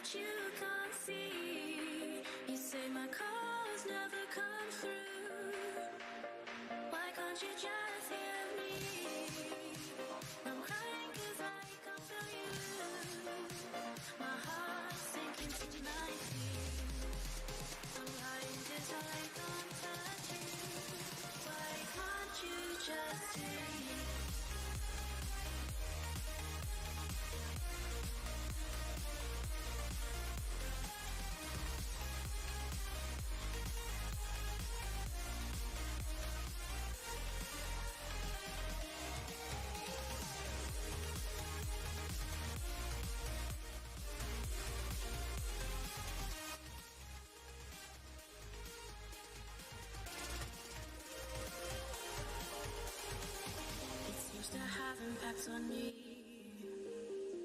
that you can't see. You say my calls never come through. Why can't you just hear me? I'm crying 'cause I can't feel you. My heart's sinking to my feet. I'm lying 'cause I can't touch you. Why can't you just hear me? To have impacts on me.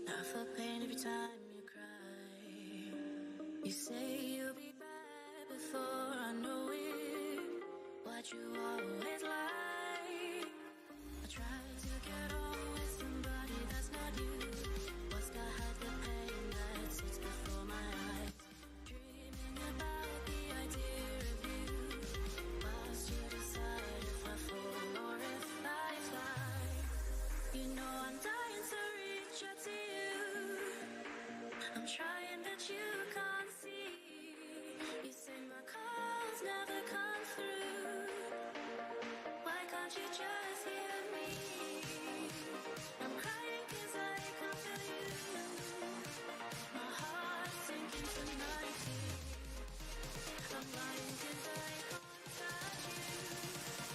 I feel pain every time you cry. You say you'll be back before I know it. What you always lie. I try to get on with somebody that's not you. What's to hide the pain that sits before my eyes? Dreaming about the idea of you. Whilst you decide if I fall or if I fly. You know I'm dying to reach out to you. I'm trying but you can't see. You say my calls never come through. Why can't you just hear me? I'm crying 'cause I can't feel you. My heart's sinking to my feet. I'm lying 'cause I can't touch you.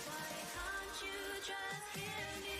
Why can't you just hear me?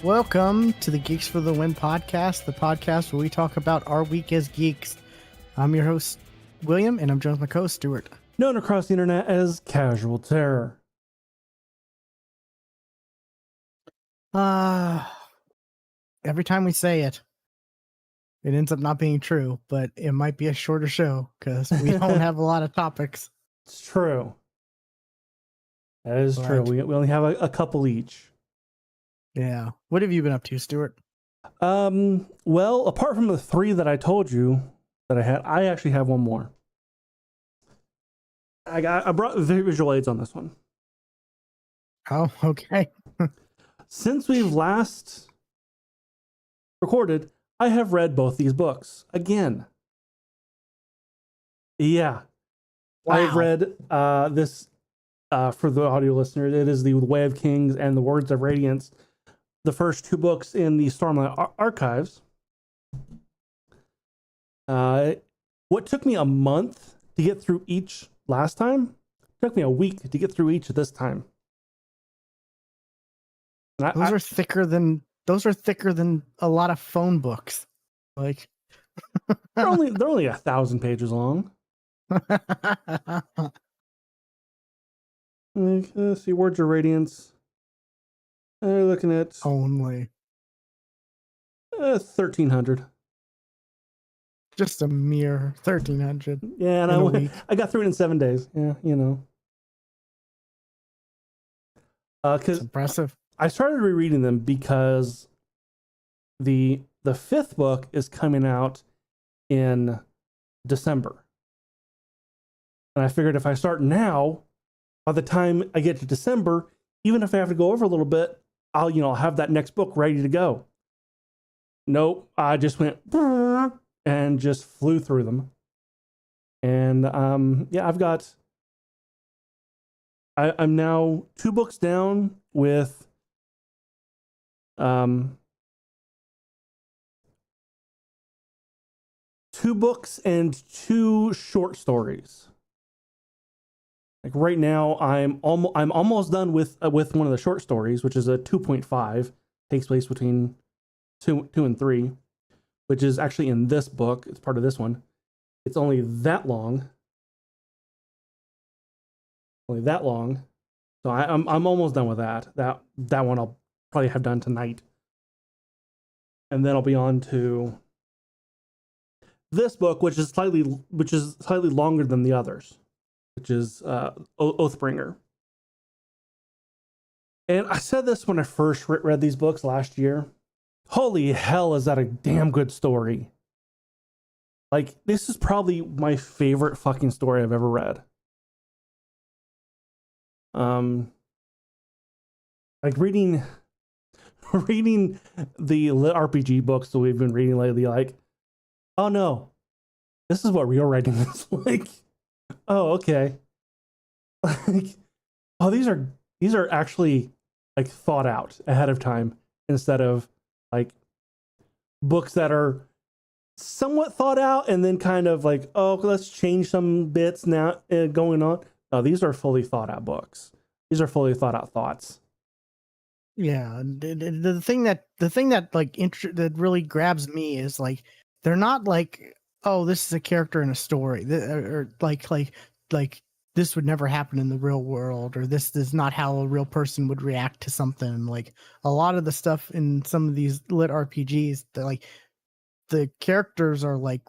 Welcome to the Geeks for the Win podcast, the podcast where we talk about our week as geeks. I'm your host, William, and I'm joined with my co-host, Stuart. Known across the internet as Casual Terror. Every time we say it, it ends up not being true, but it might be a shorter show because we don't have a lot of topics. It's true. That is true. We only have a couple each. Yeah. What have you been up to, Stuart? Well, apart from the 3 that I told you that I had, I actually have one more. I brought visual aids on this one. Oh, okay. Since we've last recorded, I have read both these books again. Yeah. Wow. I've read this for the audio listeners. It is The Way of Kings and The Words of Radiance, the first 2 books in the Stormlight archives. What took me a month to get through each last time took me a week to get through each this time. Those are thicker than a lot of phone books. Like they're only 1,000 pages long. Let's see, Words of Radiance. They're looking at only 1,300. Just a mere 1,300. Yeah, and I got through it in 7 days. Yeah, you know. Because impressive. I started rereading them because the 5th book is coming out in December, and I figured if I start now, by the time I get to December, even if I have to go over a little bit, I'll have that next book ready to go. Nope, I just went and just flew through them. And yeah, I'm now 2 books down with 2 books and 2 short stories. Like right now, I'm almost done with one of the short stories, which is a 2.5, takes place between 2 and 3. Which is actually in this book. It's part of this one. It's only that long. So I'm almost done with that. That one I'll probably have done tonight. And then I'll be on to this book, which is slightly longer than the others, which is Oathbringer. And I said this when I first read these books last year. Holy hell, is that a damn good story. Like, this is probably my favorite fucking story I've ever read. Like reading the lit RPG books that we've been reading lately, like, oh no, this is what real writing is like. Oh, okay. Like, oh, these are actually like thought out ahead of time instead of like books that are somewhat thought out and then kind of like, oh, let's change some bits now going on. No, these are fully thought out books. These are fully thought out thoughts. Yeah, the thing that like that really grabs me is like they're not like, oh, this is a character in a story, or like this would never happen in the real world, or this is not how a real person would react to something. Like a lot of the stuff in some of these lit RPGs, like the characters are like,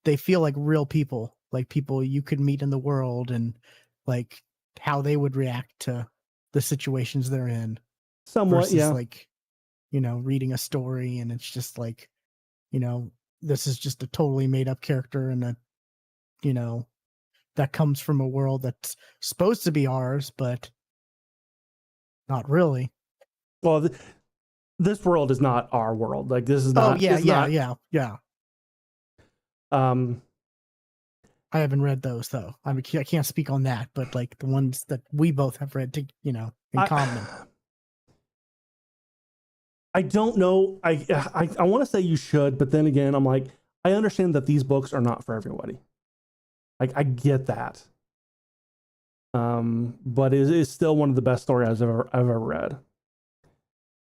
they feel like real people, like people you could meet in the world, and like how they would react to the situations they're in. Somewhat, versus, yeah. Like, reading a story and it's just like, this is just a totally made up character and that comes from a world that's supposed to be ours, but not really. Well, this world is not our world. Like, this is not. Oh yeah. I haven't read those though. I mean, I can't speak on that, but like the ones that we both have read, in common. I don't know. I want to say you should, but then again, I'm like, I understand that these books are not for everybody. Like, I get that. But it is still one of the best stories I've ever read.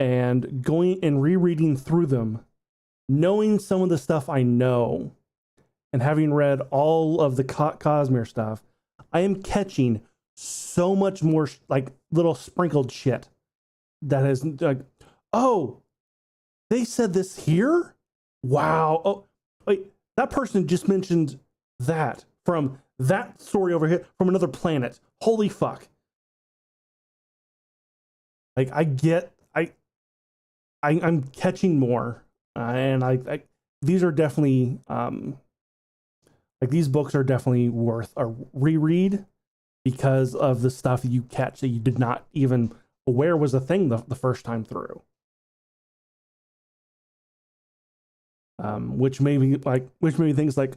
and going and rereading through them, knowing some of the stuff I know, and having read all of the Cosmere stuff, I am catching so much more like little sprinkled shit that is like, oh, they said this here? Wow. Oh, wait, that person just mentioned that from that story over here from another planet. Holy fuck. Like I'm catching more, and I these are definitely like these books are definitely worth a reread because of the stuff you catch that you did not even aware was a thing the first time through. Which made me think like,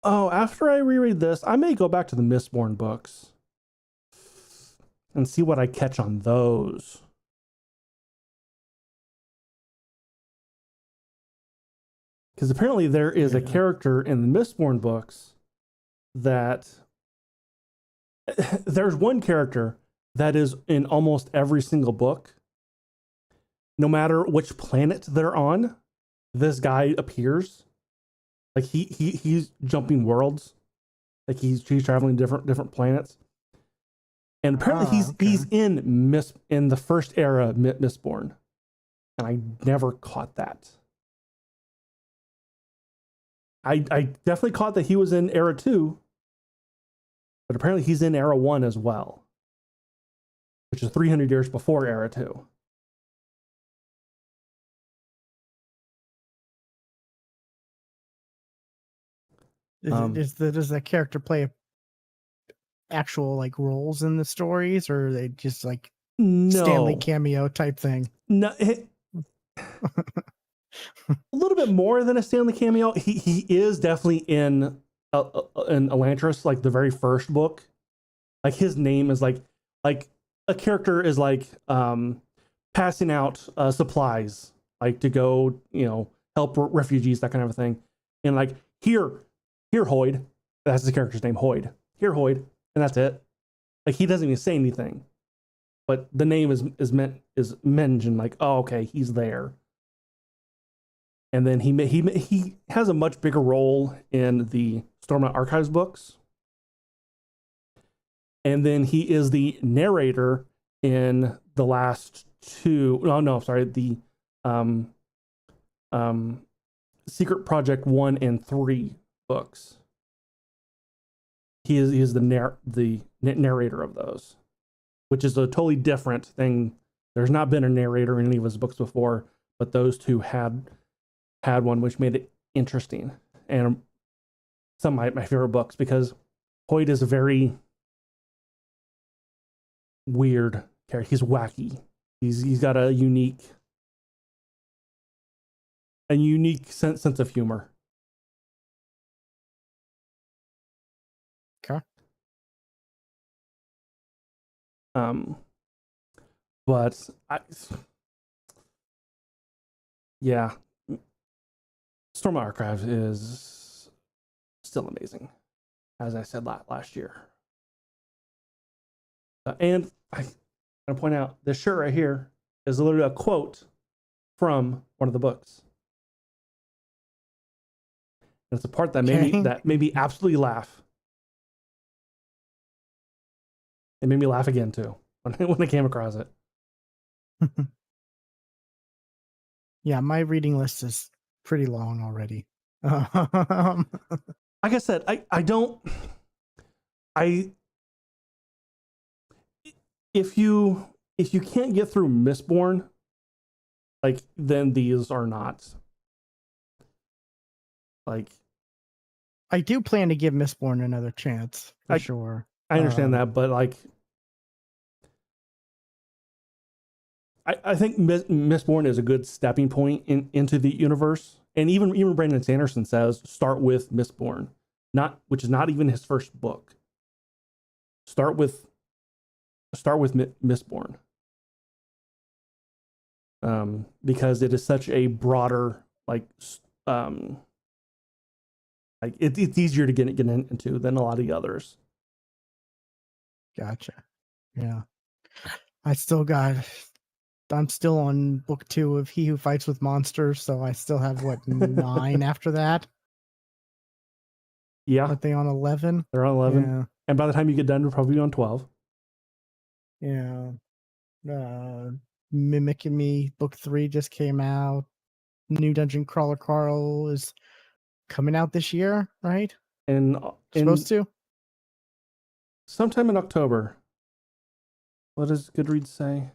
oh, after I reread this, I may go back to the Mistborn books and see what I catch on those. Because apparently there is a character in the Mistborn books that there's one character that is in almost every single book. No matter which planet they're on, this guy appears. Like he's jumping worlds. Like he's traveling different planets. And apparently he's in the first era Mistborn. And I never caught that. I definitely caught that he was in Era 2, but apparently he's in Era 1 as well, which is 300 years before Era 2. Does that character play actual like roles in the stories, or are they just like Stanley cameo type thing? No. A little bit more than a Stanley cameo. He is definitely in Elantris, like the very first book. Like his name is like a character is like passing out supplies, like to go, help refugees, that kind of a thing. And like here Hoyd, that's the character's name, Hoyd. Here Hoyd, and that's it. Like he doesn't even say anything, but the name is mentioned. Like, oh, okay, he's there. And then he has a much bigger role in the Stormlight Archives books. And then he is the narrator in the last two. The Secret Project 1 and 3 books. He is the narrator of those, which is a totally different thing. There's not been a narrator in any of his books before, but those two had one, which made it interesting. And some of my favorite books, because Hoyt is a very weird character. He's wacky. He's got a unique sense of humor. Okay. But Storm Archives is still amazing, as I said last year. And I'm going to point out this shirt right here is literally a quote from one of the books. And it's a part that made me absolutely laugh. It made me laugh again too when I came across it. Yeah, my reading list is pretty long already. Like I said, if you can't get through Mistborn, like, then these are not. Like, I do plan to give Mistborn another chance for sure. I understand that, but like, I think Mistborn is a good stepping point into the universe. And even Brandon Sanderson says start with Mistborn, which is not even his first book. Start with Mistborn, because it is such a broader it's easier to get into than a lot of the others. Gotcha. Yeah, I still got I'm still on book 2 of He Who Fights with Monsters, so I still have 9 after that. Yeah, Aren't they on 11? they're on 11. Yeah. And by the time you get done, we're probably on 12. Yeah. Mimicking Me book 3 just came out. New Dungeon Crawler Carl is coming out this year, right? And Supposed to? sometime in October. What does Goodreads say?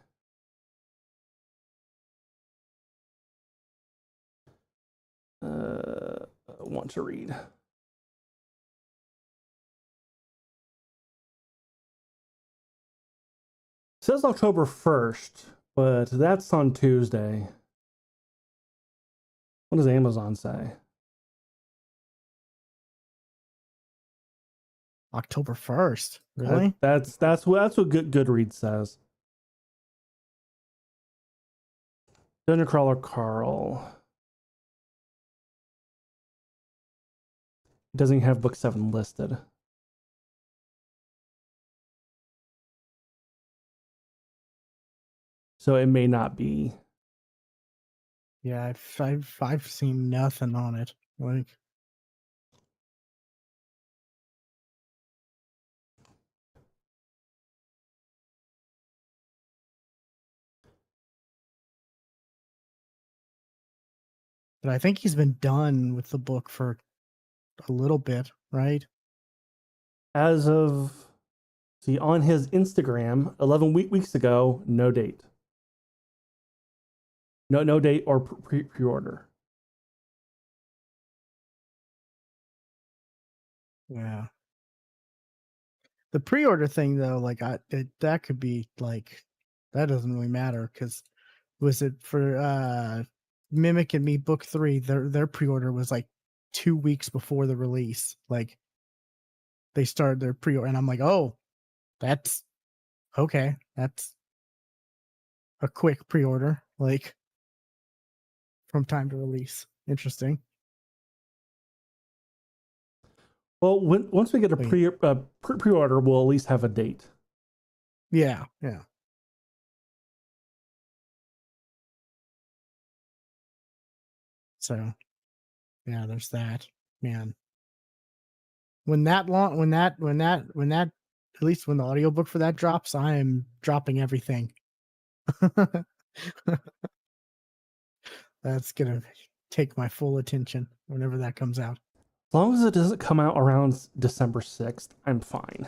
I want to read. It says October 1st, but that's on Tuesday. What does Amazon say? October 1st. Really? That's what Goodreads says. Dungeon Crawler Carl. It doesn't have book 7 listed. So it may not be. Yeah, I've seen nothing on it. Like, but I think he's been done with the book for a little bit, right? As of, see, on his Instagram, 11 weeks ago, no date. No date or pre-order. Yeah. The pre-order thing though, like that could be like, that doesn't really matter, because was it for Mimic and Me book 3, their pre-order was like 2 weeks before the release. Like, they started their pre-order and I'm like, oh, that's okay. That's a quick pre-order, like, from time to release. Interesting. Well, once we get a pre-order, we'll at least have a date. Yeah. So, yeah, there's that. Man, when that, at least when the audiobook for that drops, I am dropping everything. That's gonna take my full attention whenever that comes out. As long as it doesn't come out around December 6th, I'm fine.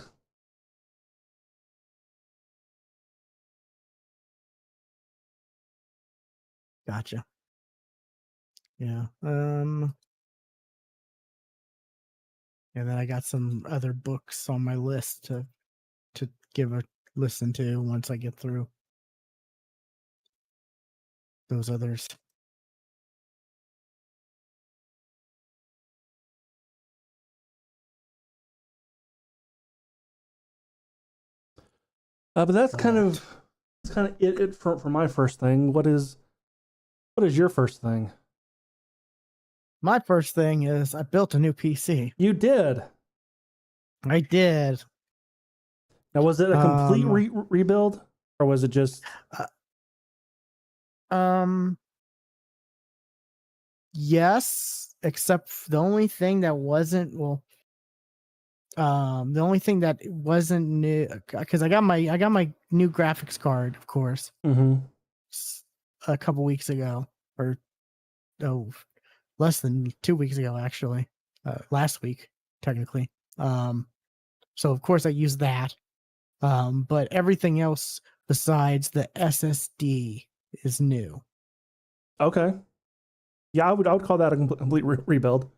Gotcha. Yeah. And then I got some other books on my list to give a listen to once I get through those others. But that's kind of it for my first thing. What is your first thing? My first thing is I built a new PC. You did. I did. Now, was it a complete rebuild, or was it just? Yes, except the only thing that wasn't, the only thing that wasn't new, because I got my new graphics card, of course, a couple weeks ago, or less than 2 weeks ago, actually, last week technically. So of course I used that, but everything else besides the SSD is new. Okay. Yeah, I would call that a complete rebuild.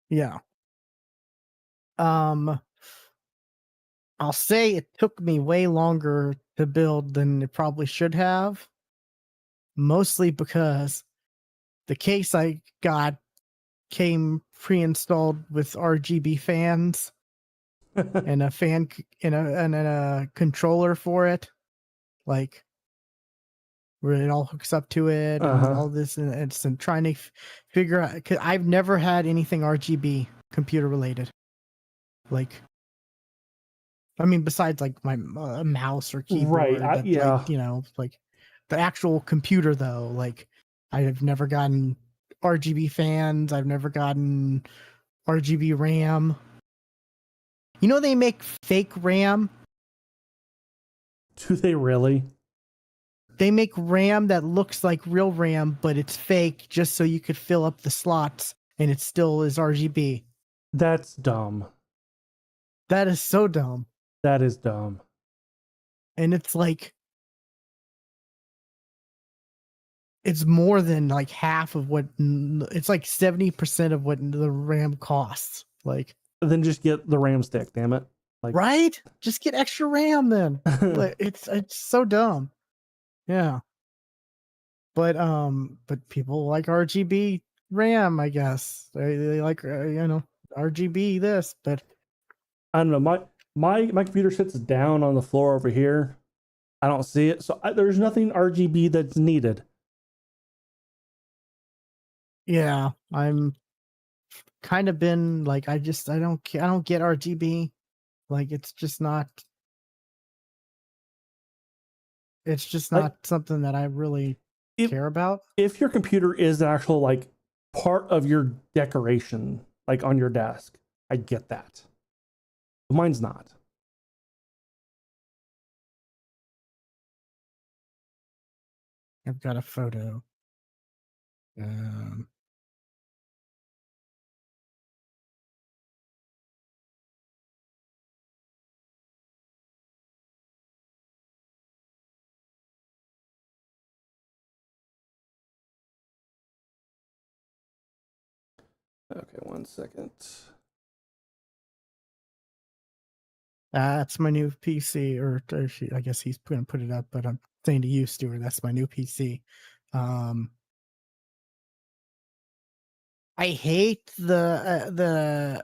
Yeah. I'll say it took me way longer to build than it probably should have, mostly because the case I got came pre-installed with RGB fans and a fan and a controller for it, like where it all hooks up to it and all this, and it's trying to figure out, because I've never had anything RGB computer related, like, I mean, besides like my mouse or keyboard, right? like, you know, like, the actual computer though. Like I have never gotten RGB fans. I've never gotten RGB RAM. You know they make fake RAM. Do they really? They make RAM that looks like real RAM, but it's fake just so you could fill up the slots and it still is RGB. That's dumb. That is so dumb. That is dumb. And it's like, it's more than like half of what, it's like 70% of what the RAM costs. Like, Then just get the RAM stick, damn it. Like, right? Just get extra RAM then. Like, it's so dumb. Yeah. But people like RGB RAM, I guess. They like RGB this, but I don't know. My computer sits down on the floor over here. I don't see it, so there's nothing RGB that's needed. yeah, I'm kind of been like I don't get RGB. Like it's just not Like, something that I really if care about. if your computer is an actual like part of your decoration, like on your desk, I get that. But mine's not. I've got a photo. Um, Okay, 1 second. that's my new PC, or I guess he's going to put it up, but I'm saying to you, Stuart, that's my new PC. I hate the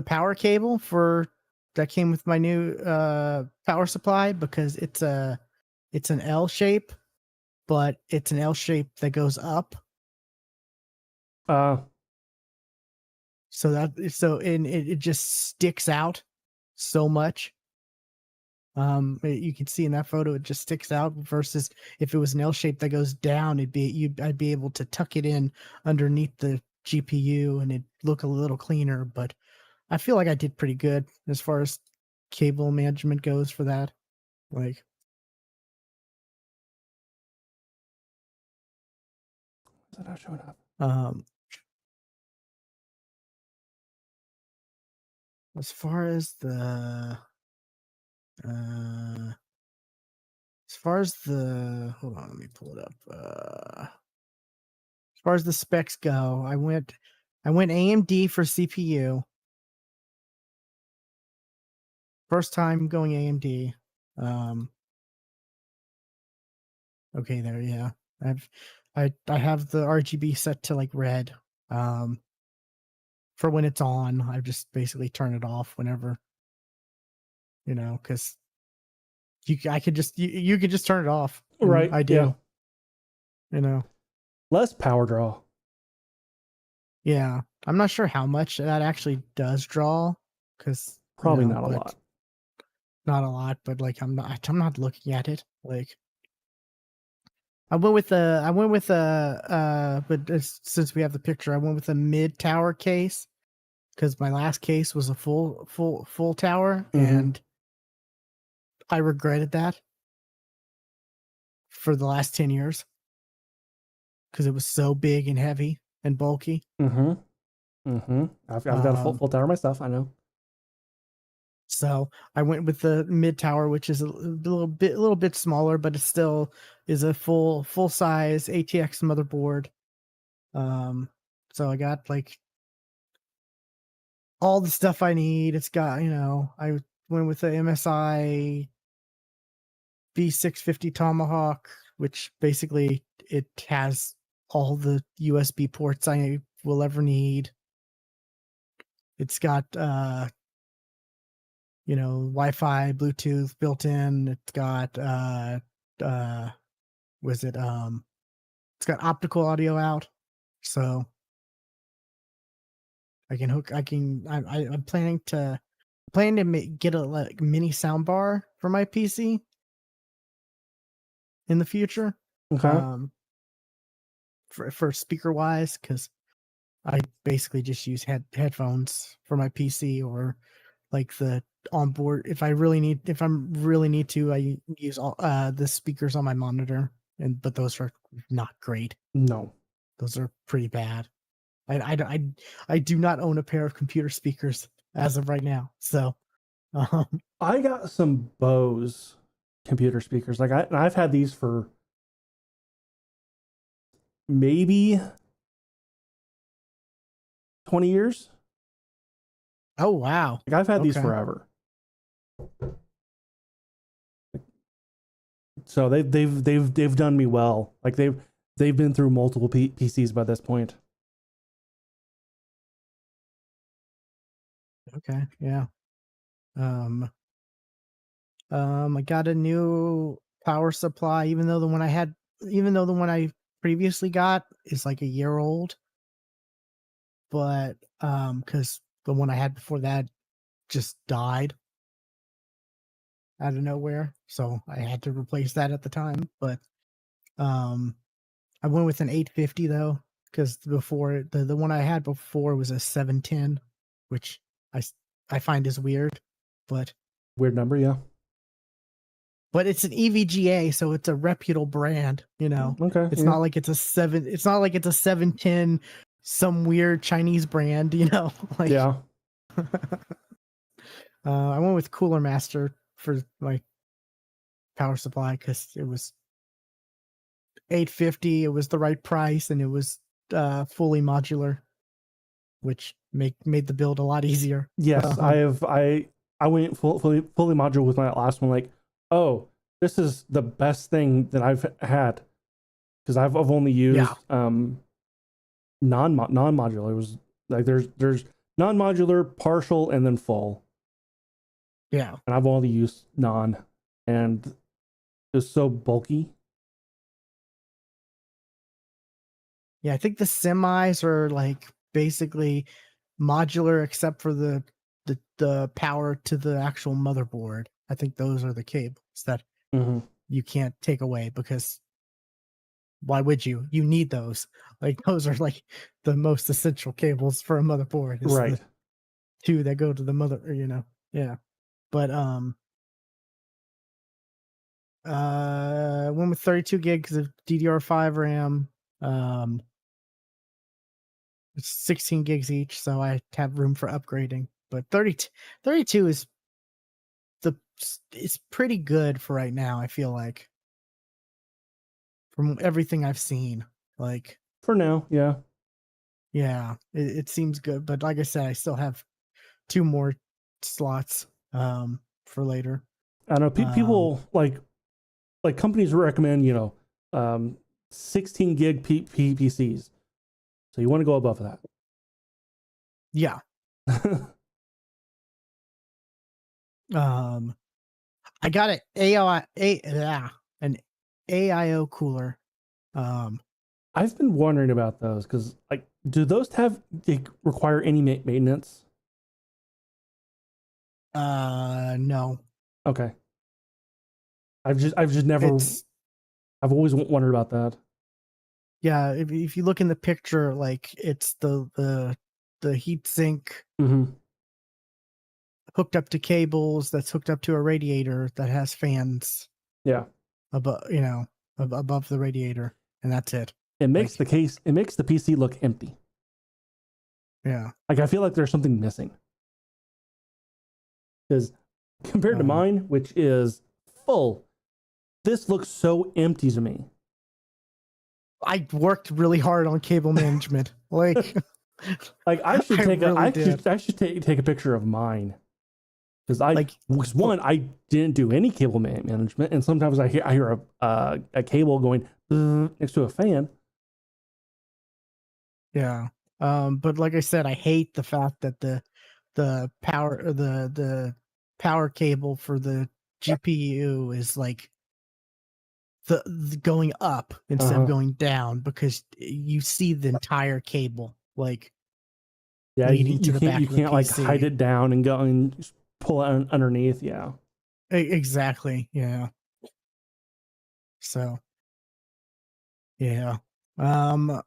power cable for that came with my new power supply because it's an L shape, but it's an L shape that goes up. It just sticks out so much. You can see in that photo it just sticks out versus if it was an L shape that goes down, I'd be able to tuck it in underneath the GPU and it'd look a little cleaner. But I feel like I did pretty good as far as cable management goes for that. Like, Is that not showing up? um, as far as uh, hold on, let me pull it up. As far as the specs go, I went AMD for CPU. First time going AMD. Okay, there, yeah. I have the RGB set to like red. For when it's on, I just basically turn it off whenever, because I could just you could just turn it off. Right. I do. Yeah. Less power draw. Yeah. I'm not sure how much that actually does draw, because Probably not a lot. Not a lot, but like I'm not looking at it. Like I went with since we have the picture, I went with a mid tower case because my last case was a full tower, and I regretted that for the last 10 years because it was so big and heavy and bulky. I've got a full tower myself. I know. So I went with the mid tower, which is a little bit smaller, but it still is a full size ATX motherboard. So I got like all the stuff I need. It's got, I went with the MSI V650 Tomahawk, which basically it has all the USB ports I will ever need. It's got Wi-Fi, Bluetooth built in. It's got it's got optical audio out, so I'm planning to get a like mini soundbar for my PC in the future. Okay. For speaker wise, because I basically just use headphones for my PC, or like the onboard. If I'm really need to, I use all the speakers on my monitor, but those are not great. No. Those are pretty bad. I do not own a pair of computer speakers as of right now. So, I got some Bose computer speakers. Like I've had these for maybe 20 years. oh wow, Like I've had these okay, forever. So they've done me well. Like they've been through multiple PCs by this point. okay, yeah. I got a new power supply, even though the one I previously got is like a year old, but because the one I had before that just died out of nowhere, so I had to replace that at the time. But um, I went with an 850 though, because before the one I had before was a 710, which I find is weird, but Weird number, yeah. it's an EVGA, so it's a reputable brand, you know. Okay. It's Yeah. not like it's a 710 some weird Chinese brand, you know. Like Yeah. I went with Cooler Master for my power supply because it was 850, it was the right price, and it was fully modular, which made the build a lot easier. Yes, I went fully modular with my last one. Like, oh, this is the best thing that I've had, because I've only used non-modular. It was like there's non-modular, partial, and then full. Yeah. And I've only used non, and it's so bulky. Yeah, I think the semis are like basically modular except for the power to the actual motherboard. I think those are the cables that you can't take away, because why would you? You need those. Like those are like the most essential cables for a motherboard. Is Right. the two that go to the mother, you know. Yeah. But went with 32 gigs of DDR5 RAM. It's 16 gigs each, so I have room for upgrading. But 32 is it's pretty good for right now, I feel like. From everything I've seen. Like For now, yeah. yeah, it seems good. But like I said, I still have 2 more slots for later. I know people like companies recommend 16 gig PCs, so you want to go above that. Yeah. I got an an AIO cooler. I've been wondering about those, because like, do those require any maintenance? No. Okay. I've just never. I've always wondered about that. Yeah, if you look in the picture, like it's the heat sink hooked up to cables, that's hooked up to a radiator that has fans. Yeah. Above, above the radiator, and that's it. It makes the PC look empty. Yeah. Like I feel like there's something missing. Because compared to mine, which is full, this looks so empty to me. I worked really hard on cable management. Like I should take take a picture of mine. Because I didn't do any cable management, and sometimes I hear a cable going next to a fan. Yeah. But like I said, I hate the fact that the power cable for the GPU is like the going up instead of going down, because you see the entire cable like leading to the back You of the can't like PC. hide it down and go and pull it underneath. Yeah. Exactly. Yeah. So yeah. My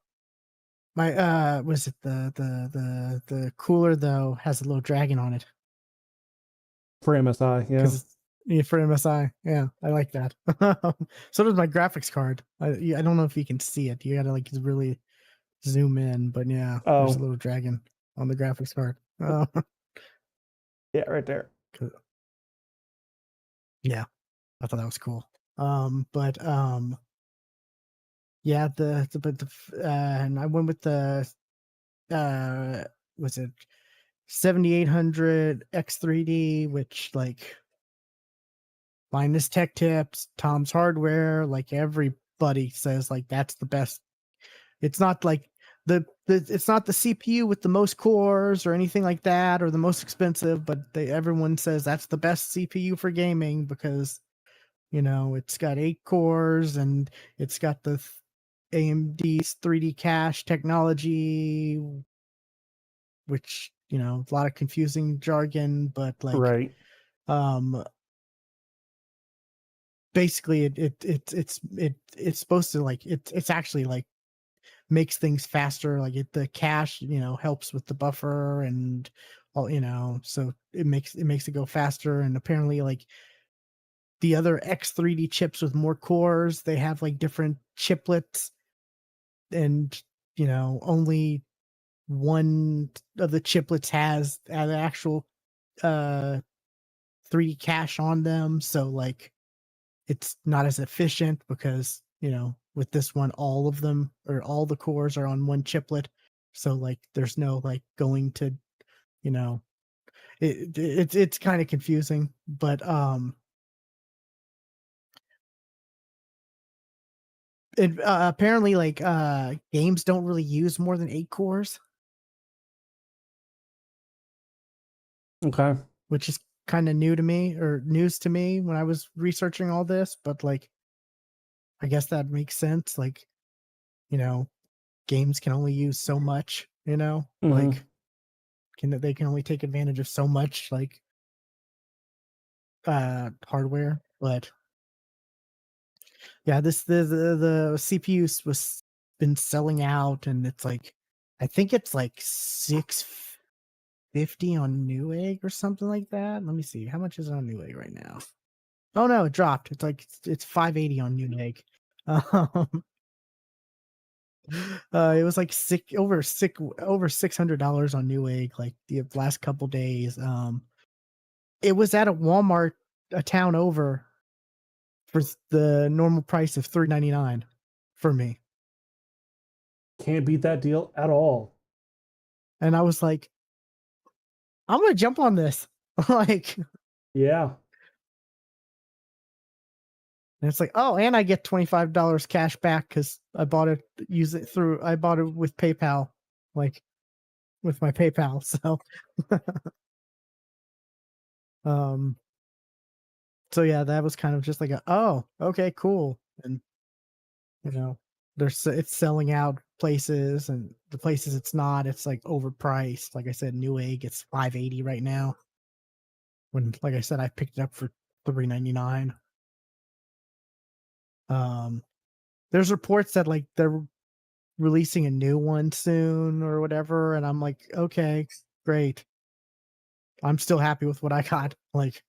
was it the cooler though has a little dragon on it For MSI, yeah. because it's yeah, for MSI. Yeah, I like that. So does my graphics card. I don't know if you can see it. You gotta like really zoom in, but yeah, there's a Oh, little dragon on the graphics card. yeah, right there. Yeah, I thought that was cool. But yeah, and I went with the was it 7800 X3D, which like minus tech tips, Tom's Hardware, like everybody says like that's the best. It's not like it's not the CPU with the most cores or anything like that or the most expensive, but everyone says that's the best CPU for gaming because it's got 8 cores and it's got the AMD's 3D cache technology, which a lot of confusing jargon, but like Right. basically it's supposed to like it's actually like makes things faster, like the cache helps with the buffer and all, so it makes it go faster. And apparently like the other X3D chips with more cores, they have like different chiplets, and only one of the chiplets has an actual uh 3D cache on them, so like it's not as efficient because with this one all of them or all the cores are on one chiplet, so like there's no like going to you know it's kind of confusing, but apparently like games don't really use more than 8 cores, Okay. which is kind of new to me or news to me when I was researching all this, but like I guess that makes sense. Like, you know, games can only use so much, Mm-hmm. like they can only take advantage of so much like hardware. But yeah, this the CPU was been selling out, and it's like I think it's like 650 on Newegg or something like that. Let me see. How much is it on Newegg right now? Oh no, it dropped. It's like it's 580 on Newegg. Um it was like over $600 on Newegg like the last couple days. It was at a Walmart a town over for the normal price of $3.99 for me. Can't beat that deal at all. And I was like, I'm gonna jump on this. Like, and Yeah. it's like, oh, and I get $25 cash back because I bought it with PayPal, like with my PayPal. So um so yeah, that was kind of just like oh, okay, cool. And you know, it's selling out places, and the places it's not, it's like overpriced. Like I said, Newegg, it's 580 right now. When, like I said, I picked it up for $3.99. Um, there's reports that like they're releasing a new one soon or whatever, and I'm like, okay, great. I'm still happy with what I got. Like,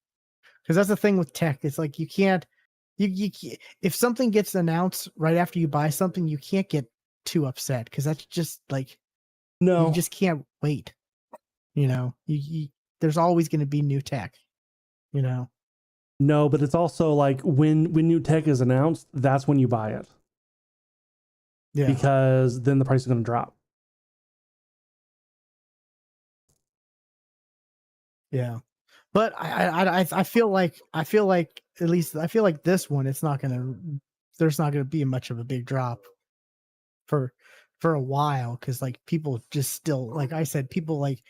because that's the thing with tech. It's like you can't, if something gets announced right after you buy something, you can't get too upset because that's just like you No. just can't wait. There's always going to be new tech. You know, No, but it's also like when new tech is announced, that's when you buy it. yeah, Because then the price is going to drop. yeah. But I feel like at least I feel like this one there's not gonna be much of a big drop for a while, because like people just still, like I said, people like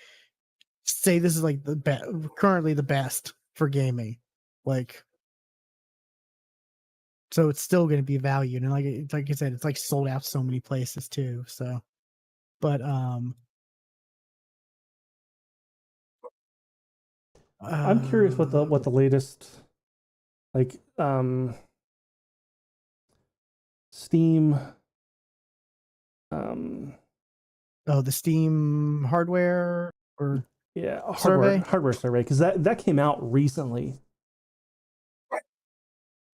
say this is like currently the best for gaming, like, so it's still gonna be valued, and like I said, it's like sold out so many places too. So, but I'm curious what the latest like Steam. Oh, the Steam hardware or Yeah, survey. hardware survey, because that came out recently.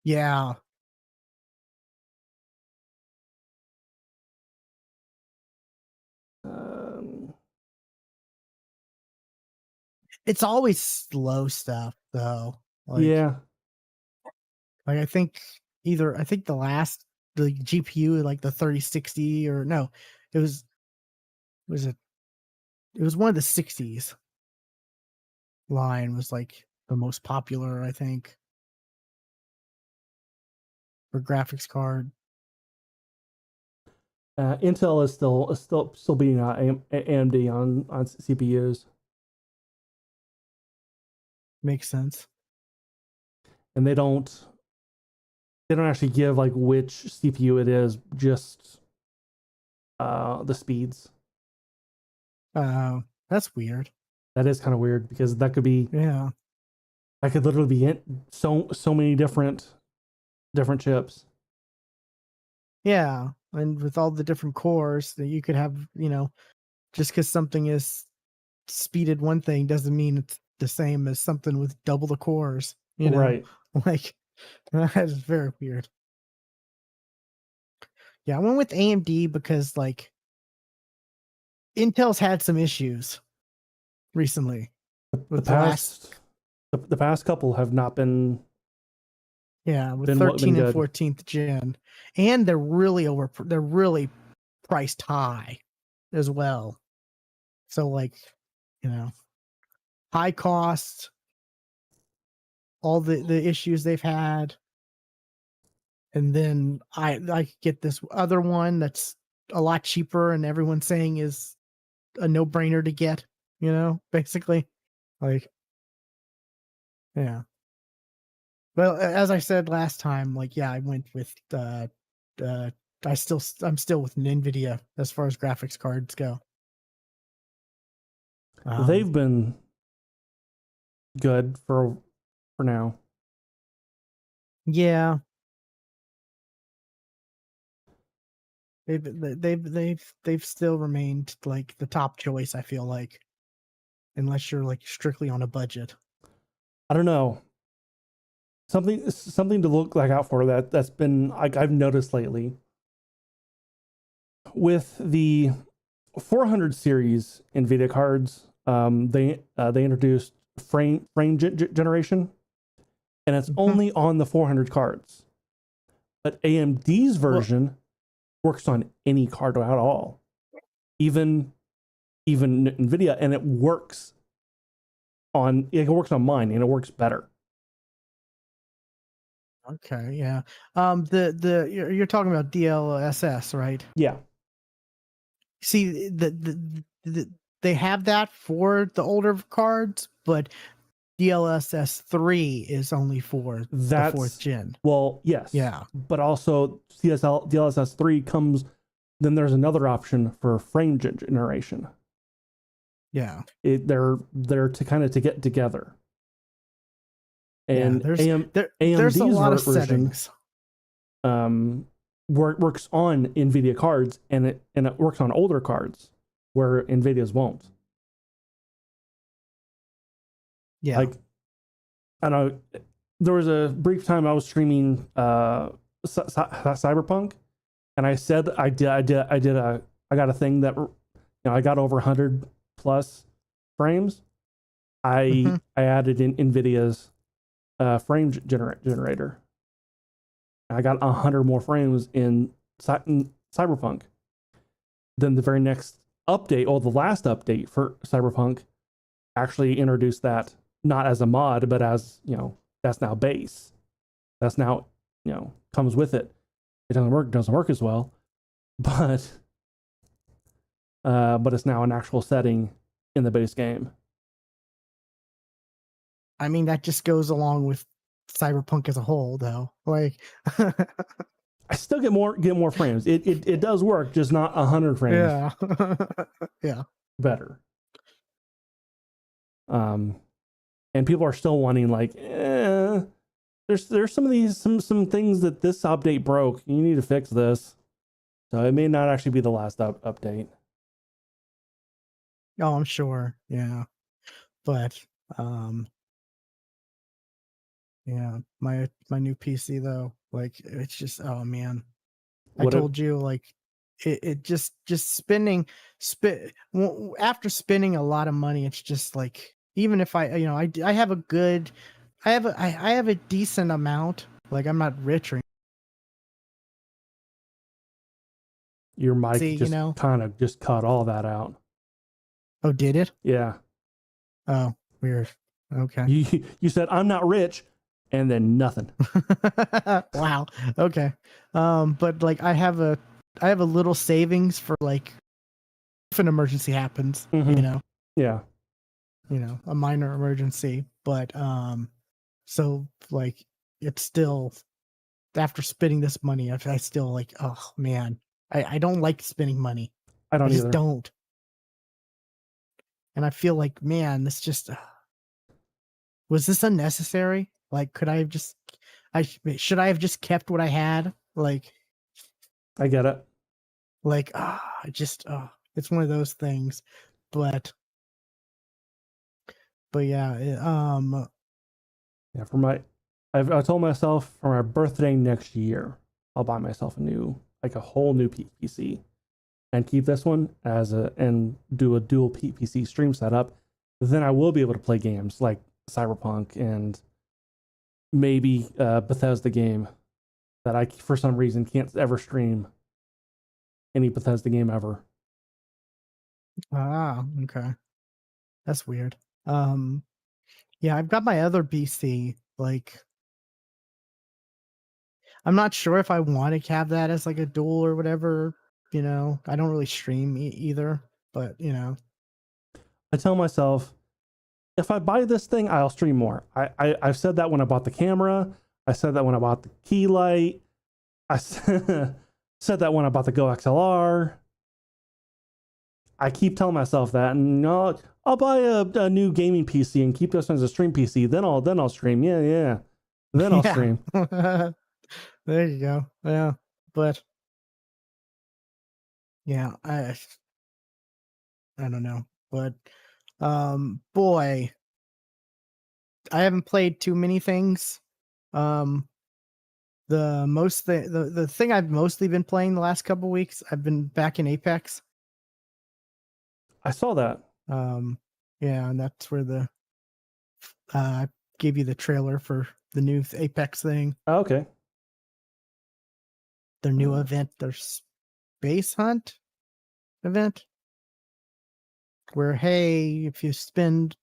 Yeah. It's always slow stuff though. Yeah, Like I think the last the GPU, like the 3060, or no, it was it it was one of the 60s line was like the most popular, I think, for graphics card. Intel is still beating out AMD on CPUs, Makes sense. and they don't actually give like which CPU it is, just the speeds. That's weird. That is kind of weird, because that could literally be so many different chips. Yeah, and with all the different cores that you could have, just because something is speeded one thing doesn't mean it's the same as something with double the cores. Right. Like that is very weird. Yeah, I went with AMD because like Intel's had some issues recently with the last The past couple have not been with been 13 and good. 14th gen, and they're really priced high as well. So like, high cost, all the issues they've had, and then I get this other one that's a lot cheaper, and everyone's saying is a no-brainer to get, basically. Like, yeah. Well, as I said last time, like, yeah, I went with I'm still with NVIDIA as far as graphics cards go. They've been good for now. Yeah. They've still remained like the top choice, I feel like, unless you're like strictly on a budget. I don't know. Something to look like out for that's been I've noticed lately with the 400 series NVIDIA cards. They introduced frame generation, and it's only on the 400 cards. But AMD's version works on any card at all, even NVIDIA, and it works on mine, and it works better. Okay, yeah. You're talking about DLSS, right? Yeah. See, they have that for the older cards, but DLSS 3 is only for the 4th gen. Well, yes. Yeah. But also DLSS 3 comes, then there's another option for frame generation. Yeah. They're to kind of to get together. And there's AMD's a lot of version, settings. Works on NVIDIA cards, and it works on older cards where NVIDIA's won't. Yeah. Like, I don't know, there was a brief time I was streaming Cyberpunk, and I said I got a thing that I got over 100 plus frames. I added in NVIDIA's frame generator. I got 100 more frames in Cyberpunk. Then the very next update, or the last update for Cyberpunk, actually introduced that, not as a mod, but as, that's now base. That's now, comes with it. It doesn't work as well, but it's now an actual setting in the base game. I mean, that just goes along with Cyberpunk as a whole, though. Like, I still get more frames. It does work, just not 100 frames. Yeah. Yeah. Better. And people are still wanting, like, there's some things that this update broke. You need to fix this. So it may not actually be the last update. Oh, I'm sure. Yeah. But yeah, my new PC though, like it's just, oh man. I What it, told you, like it just after spending a lot of money, it's just like, even if I have a good, I have a decent amount, like I'm not rich or your mic see, just kind of just cut all that out. Oh, did it? Yeah. Oh, weird. Okay. You said I'm not rich, and then nothing. Wow. Okay. But like I have a little savings for like if an emergency happens, Mm-hmm. Yeah. A minor emergency. But so like it's still, after spending this money, I still like, oh man, I don't like spending money. I don't I just either. don't. And I feel like, man, this just was this unnecessary? Like, could I have just, should I have just kept what I had? Like, I get it. it's one of those things. But yeah, Yeah. I told myself for my birthday next year, I'll buy myself a whole new PC, and keep this one and do a dual PC stream setup. Then I will be able to play games like Cyberpunk and maybe Bethesda game that I, for some reason, can't ever stream any Bethesda game ever. okay. That's weird. Yeah, I've got my other PC. Like, I'm not sure if I want to have that as like a dual or whatever. I don't really stream either, but I tell myself, if I buy this thing, I'll stream more. I've said that when I bought the camera. I said that when I bought the key light. I said that when I bought the Go XLR. I keep telling myself that, and I'll buy a new gaming PC and keep this one as a stream PC. Then I'll stream. Yeah. Then I'll stream. There you go. Yeah, but yeah, I don't know, but boy, I haven't played too many things. The thing I've mostly been playing the last couple weeks, I've been back in Apex. I saw that. Yeah, and that's where I gave you the trailer for the new Apex thing. Oh, okay. Their new event, their Space Hunt event, where, hey, if you spend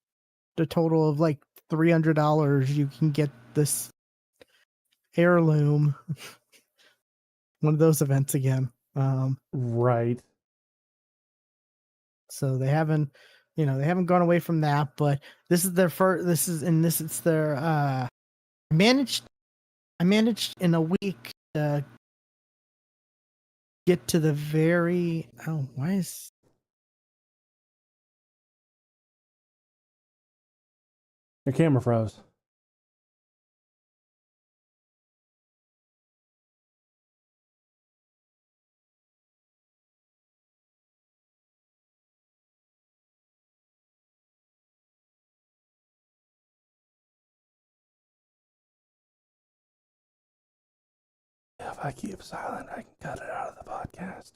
a total of like $300, you can get this heirloom. One of those events again. Right. So they haven't gone away from that, but this is their first. It's their. I managed in a week to get to the very. Oh, why is. Your camera froze. If I keep silent, I can cut it out of the podcast.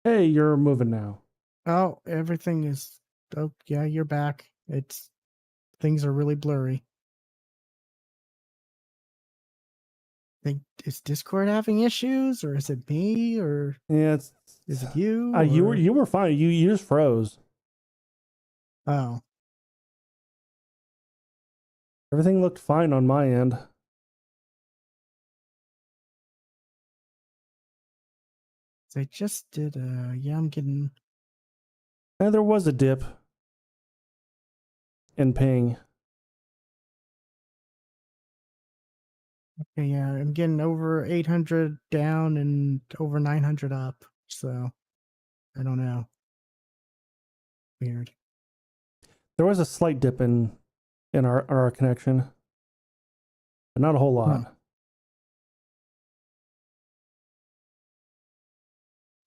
Hey, you're moving now. Oh, everything is. Oh, yeah, you're back. Things are really blurry. Is Discord having issues, or is it me, or Yeah, is it you? You were fine. You just froze. Oh, Everything looked fine on my end. I just did. Yeah, I'm getting. And there was a dip in ping. Okay, yeah, I'm getting over 800 down and over 900 up. So I don't know. Weird. There was a slight dip in our connection, but not a whole lot.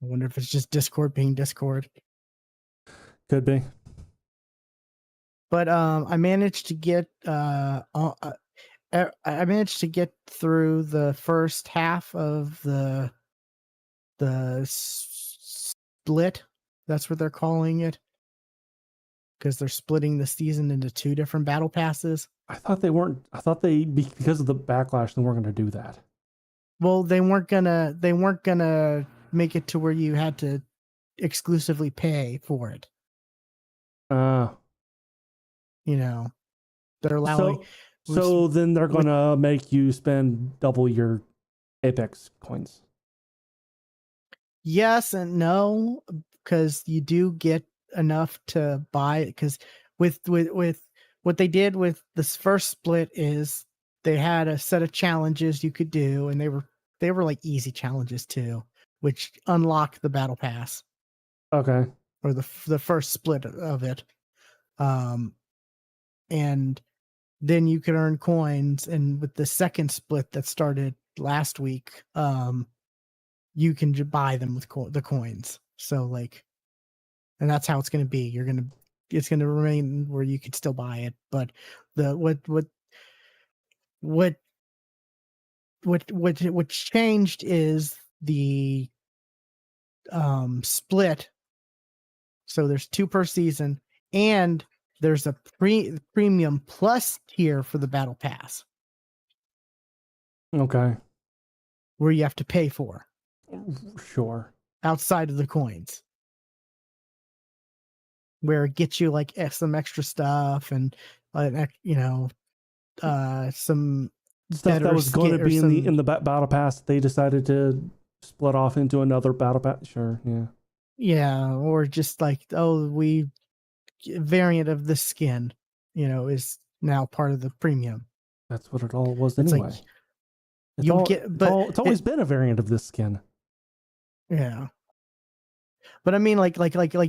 I wonder if it's just Discord being Discord. Could be. But I managed to get I managed to get through the first half of the split. That's what they're calling it, because they're splitting the season into 2 different battle passes. I thought they weren't. I thought because of the backlash, they weren't going to do that. Well, they weren't gonna make it to where you had to exclusively pay for it. You know, they're allowing. So then they're going to make you spend double your Apex coins. Yes and no, because you do get enough to buy it. Because with what they did with this first split is they had a set of challenges you could do, and they were like easy challenges too, which unlocked the battle pass. Okay. Or the first split of it, and then you could earn coins. And with the second split that started last week, you can buy them with the coins. So like, and that's how it's going to be. It's going to remain where you can still buy it, but the what's changed is the split. So there's 2 per season, and there's a premium plus tier for the battle pass. Okay. Where you have to pay for. Sure. Outside of the coins. Where it gets you like some extra stuff and some stuff that was going to be in the battle pass. They decided to split off into another battle pass. Sure, yeah. Yeah, or just like, variant of this skin, is now part of the premium. That's what it all was anyway. It's always been a variant of this skin. Yeah. But I mean, like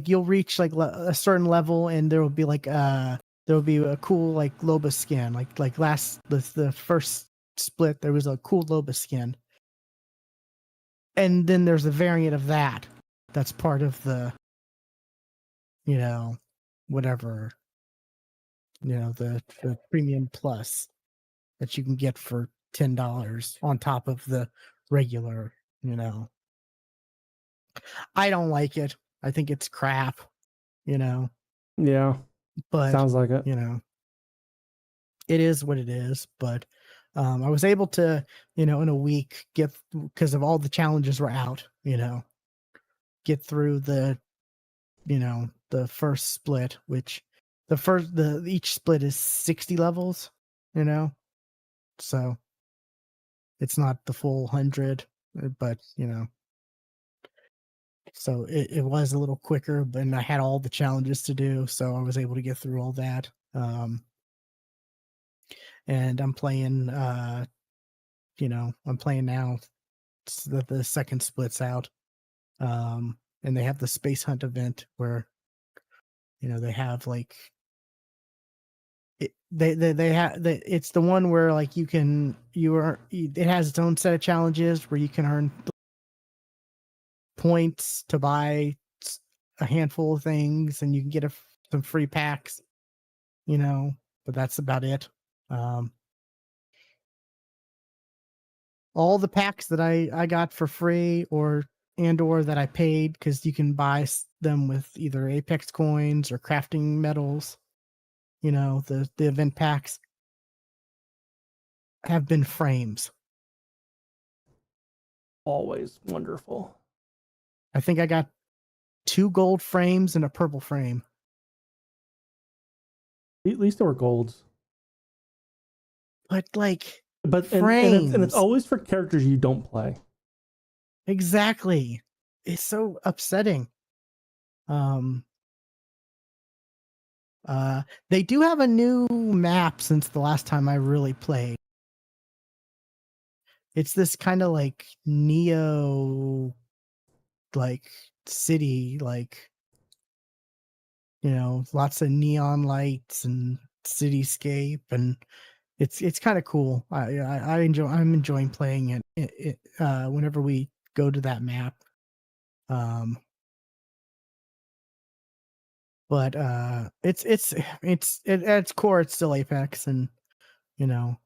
you'll reach like a certain level, and there will be like there will be a cool like Loba skin. Like the first split, there was a cool Loba skin, and then there's a variant of that's part of the whatever the premium plus that you can get for $10 on top of the regular. I don't like it. I think it's crap. Yeah. But sounds like it. It is what it is. But I was able to, in a week get, because of all the challenges were out, get through the first split, which each split is 60 levels, so it's not the full 100, but so it was a little quicker, but I had all the challenges to do, so I was able to get through all that. And I'm playing now so that the second split's out. And they have the Space Hunt event where they have like it's the one where like it has its own set of challenges where you can earn points to buy a handful of things, and you can get some free packs, but that's about it. All the packs that I got for free or that I paid, because you can buy them with either Apex coins or crafting medals, the event packs, have been frames. Always wonderful. I think I got 2 gold frames and a purple frame. At least there were golds. But like, frames. And it's always for characters you don't play. Exactly. It's so upsetting. They do have a new map since the last time I really played. it's this kind of like neo like city, like, you know, lots of neon lights and cityscape, and it's kind of cool. I'm enjoying playing it whenever we go to that map. Um, but at its core, it's still Apex, and you know,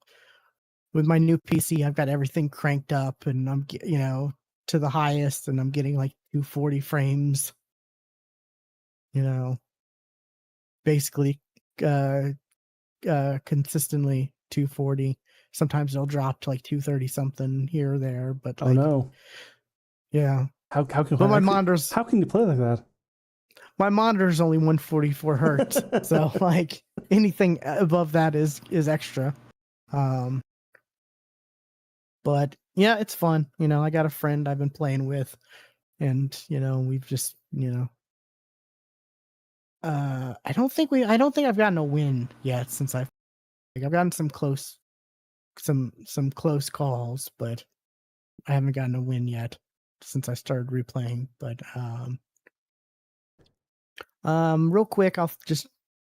with my new PC, I've got everything cranked up, and you know, to the highest, and I'm getting like 240 frames. You know, basically, uh, consistently 240. Sometimes it'll drop to like 230 something here or there, but Oh like, no. yeah. How But how can you play like that? my monitor's only 144 hertz, so like anything above that is extra. Um, but yeah, it's fun. You know, I got a friend I've been playing with, and you know, we've just, you know, I don't think I've gotten a win yet since I've gotten some close close calls, but I haven't gotten a win yet since I started replaying. But real quick, I'll just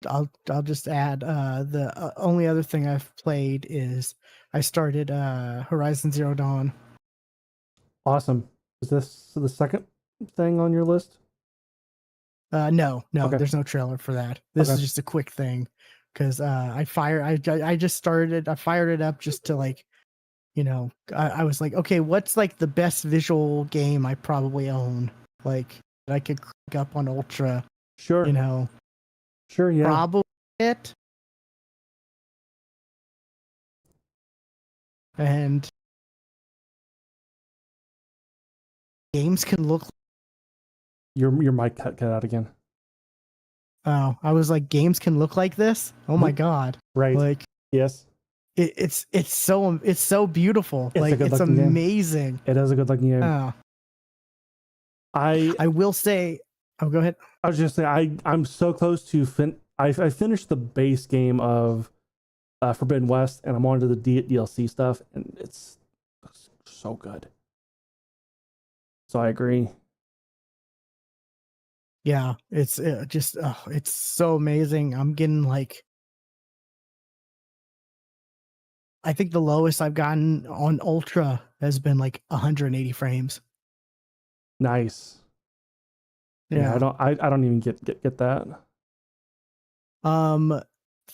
add the only other thing I've played is I started Horizon Zero Dawn. Awesome. Is this the second thing on your list? No, Okay. there's no trailer for that. This is Okay. just a quick thing because I just started it. I fired it up just to like, you know, I was like, okay, what's like the best visual game I probably own, like that I could crank up on ultra, you Sure. know, Sure, yeah. probably it. And games can look. Your mic cut out again. Oh, I was like, games can look like this. Oh my god! Right. Like Yes. it's so beautiful. It's a Like good it's looking game. amazing. It is a good looking game. Oh, I will say. Oh, go ahead. I was just saying I'm so close to I finished the base game of Forbidden West, and I'm on to the DLC stuff, and it's so good. So I agree. Yeah, it's just it's so amazing. I'm getting like, I think the lowest I've gotten on ultra has been like 180 frames. Nice. Yeah, Yeah. I don't even get that. And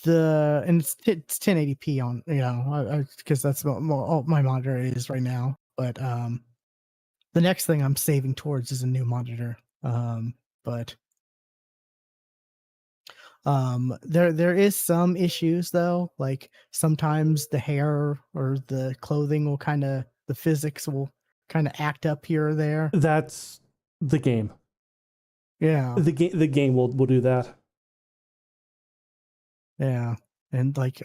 it's 1080p on, you know, because that's what my monitor is right now. But the next thing I'm saving towards is a new monitor. But there is some issues though, like sometimes the hair or the clothing will the physics will kind of act up here or there. That's the game. Yeah. The game will do that. Yeah. And like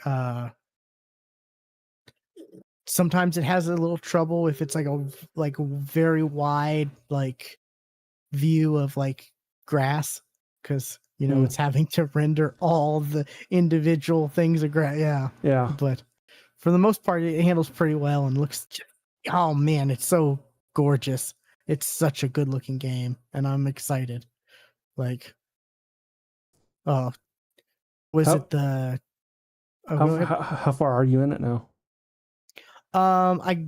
sometimes it has a little trouble if it's like a very wide like view of like grass, because you know it's having to render all the individual things of grass. Yeah. But for the most part, it handles pretty well and looks. Oh man, it's so gorgeous! It's such a good looking game, and I'm excited. Like, oh, was How it the? Oh, how go ahead. how far are you in it now? I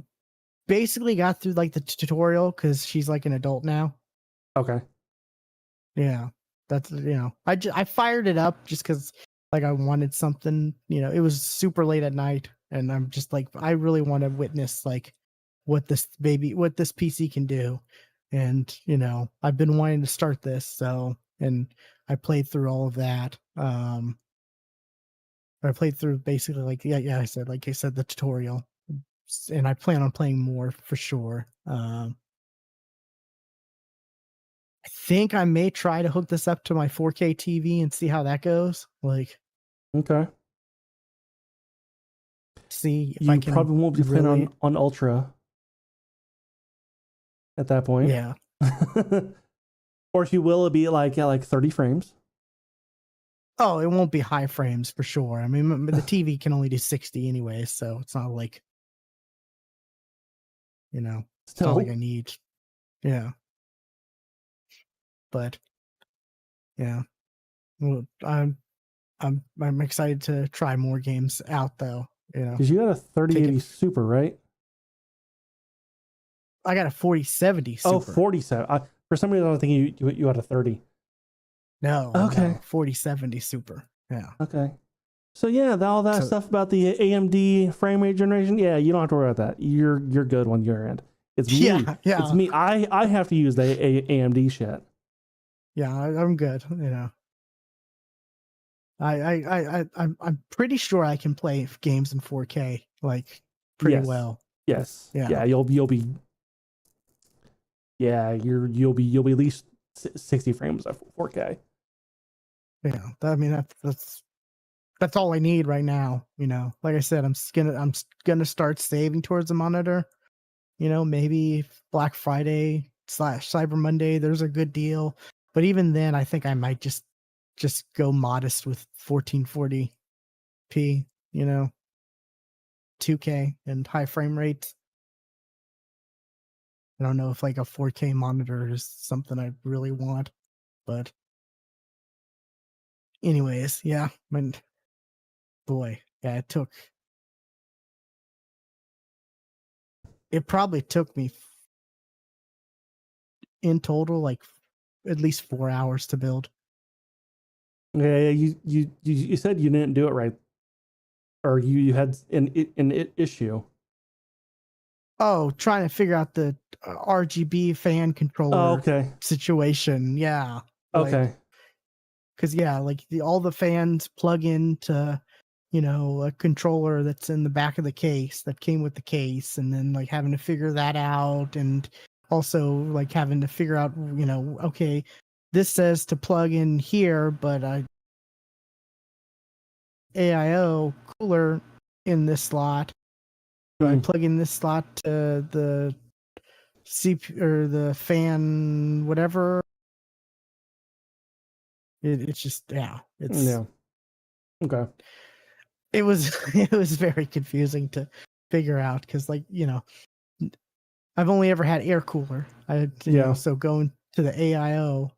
basically got through like the tutorial because she's like an adult now. Okay. Yeah, that's, you know, I fired it up just because like I wanted something. You know, it was super late at night, and I'm just like, I really want to witness like what this PC can do, and you know, I've been wanting to start this, so, and I played through all of that. I played through basically like, I said, the tutorial, and I plan on playing more for sure. I think I may try to hook this up to my 4K TV and see how that goes. Like, Okay. see if I You can probably won't be playing really. on Ultra at that point. Yeah. Or if you will, it'll be like 30 frames. Oh, it won't be high frames for sure. I mean, the TV can only do 60 anyway, so it's not like. It's not Still, like I need. Yeah. But yeah, well, I'm excited to try more games out though. because you got a Take 3080 it. Super, right? I got a 4070 Oh, Super. 47. For some reason, I was thinking you had a 30. Okay. No, 4070 Super. Yeah. Okay. So yeah, all that So stuff about the AMD frame rate generation, yeah, you don't have to worry about that. You're good on your end. It's me. yeah, It's yeah, me. I have to use the AMD shit. yeah. I'm good. I'm pretty sure I can play games in 4K like pretty Yes. well. Yes. Yeah. Yeah. You'll be. Yeah. You'll be at least 60 frames at 4K. Yeah. I mean that's all I need right now. Like I said, I'm gonna start saving towards the monitor. Maybe Black Friday / Cyber Monday, there's a good deal. But even then, I think I might just go modest with 1440p, 2K and high frame rates. I don't know if like a 4K monitor is something I really want, but anyways, yeah. Boy, yeah, it probably took me in total like at least 4 hours to build. Yeah. You said you didn't do it right, or you had an issue. Oh, trying to figure out the RGB fan Oh, controller okay. situation. Yeah. Okay. Because like all the fans plug into a controller that's in the back of the case that came with the case, and then like having to figure that out, and also like having to figure out okay, this says to plug in here, but AIO cooler in this slot. So I plug in this slot to the CPU or the fan, whatever. It's just Yeah. Okay. it was it was very confusing to figure out because I've only ever had air cooler. Yeah. So going to the AIO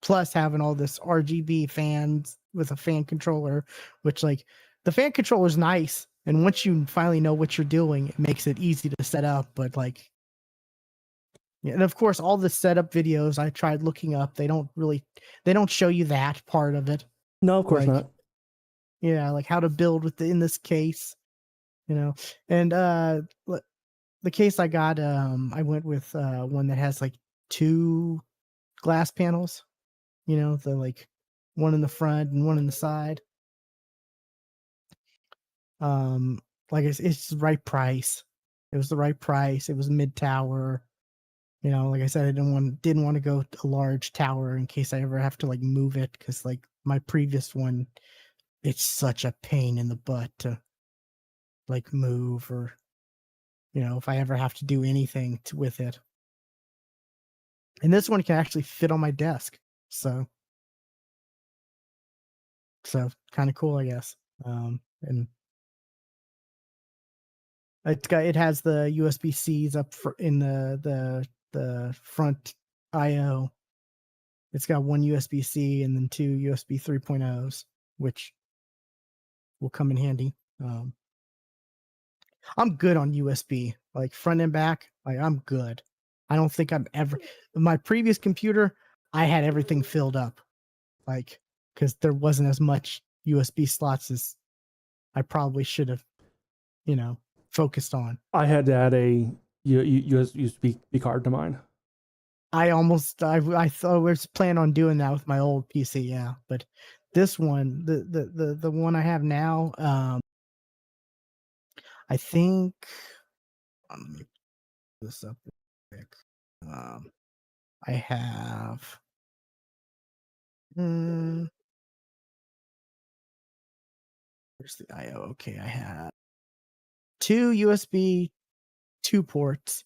plus having all this RGB fans with a fan controller, which like the fan controller is nice, and once you finally know what you're doing, it makes it easy to set up. But like, yeah, and of course, all the setup videos I tried looking up, they don't show you that part of it. No, of course Like, not. yeah, like how to build in this case, and the case I got, I went with one that has like 2 glass panels, the like one in the front and one in the side. Um, like it's the right price. It was the right price. It was mid tower. Like I said, I didn't want to go a large tower in case I ever have to like move it, because like my previous one, it's such a pain in the butt to like move, or if I ever have to do anything with it. And this one can actually fit on my desk, so kind of cool, I guess. And it has the USB Cs up in the front IO. It's got one USB C and then 2 USB 3.0s, which will come in handy. I'm good on USB, like front and back. Like I'm good. I don't think I'm ever. My previous computer, I had everything filled up, like because there wasn't as much USB slots as I probably should have, focused on. I had to add a USB card to mine. I thought I was planning on doing that with my old PC, yeah. But this one, the one I have now, I think let me pull this up real quick. I have where's the IO? Okay, I have 2 USB 2 ports,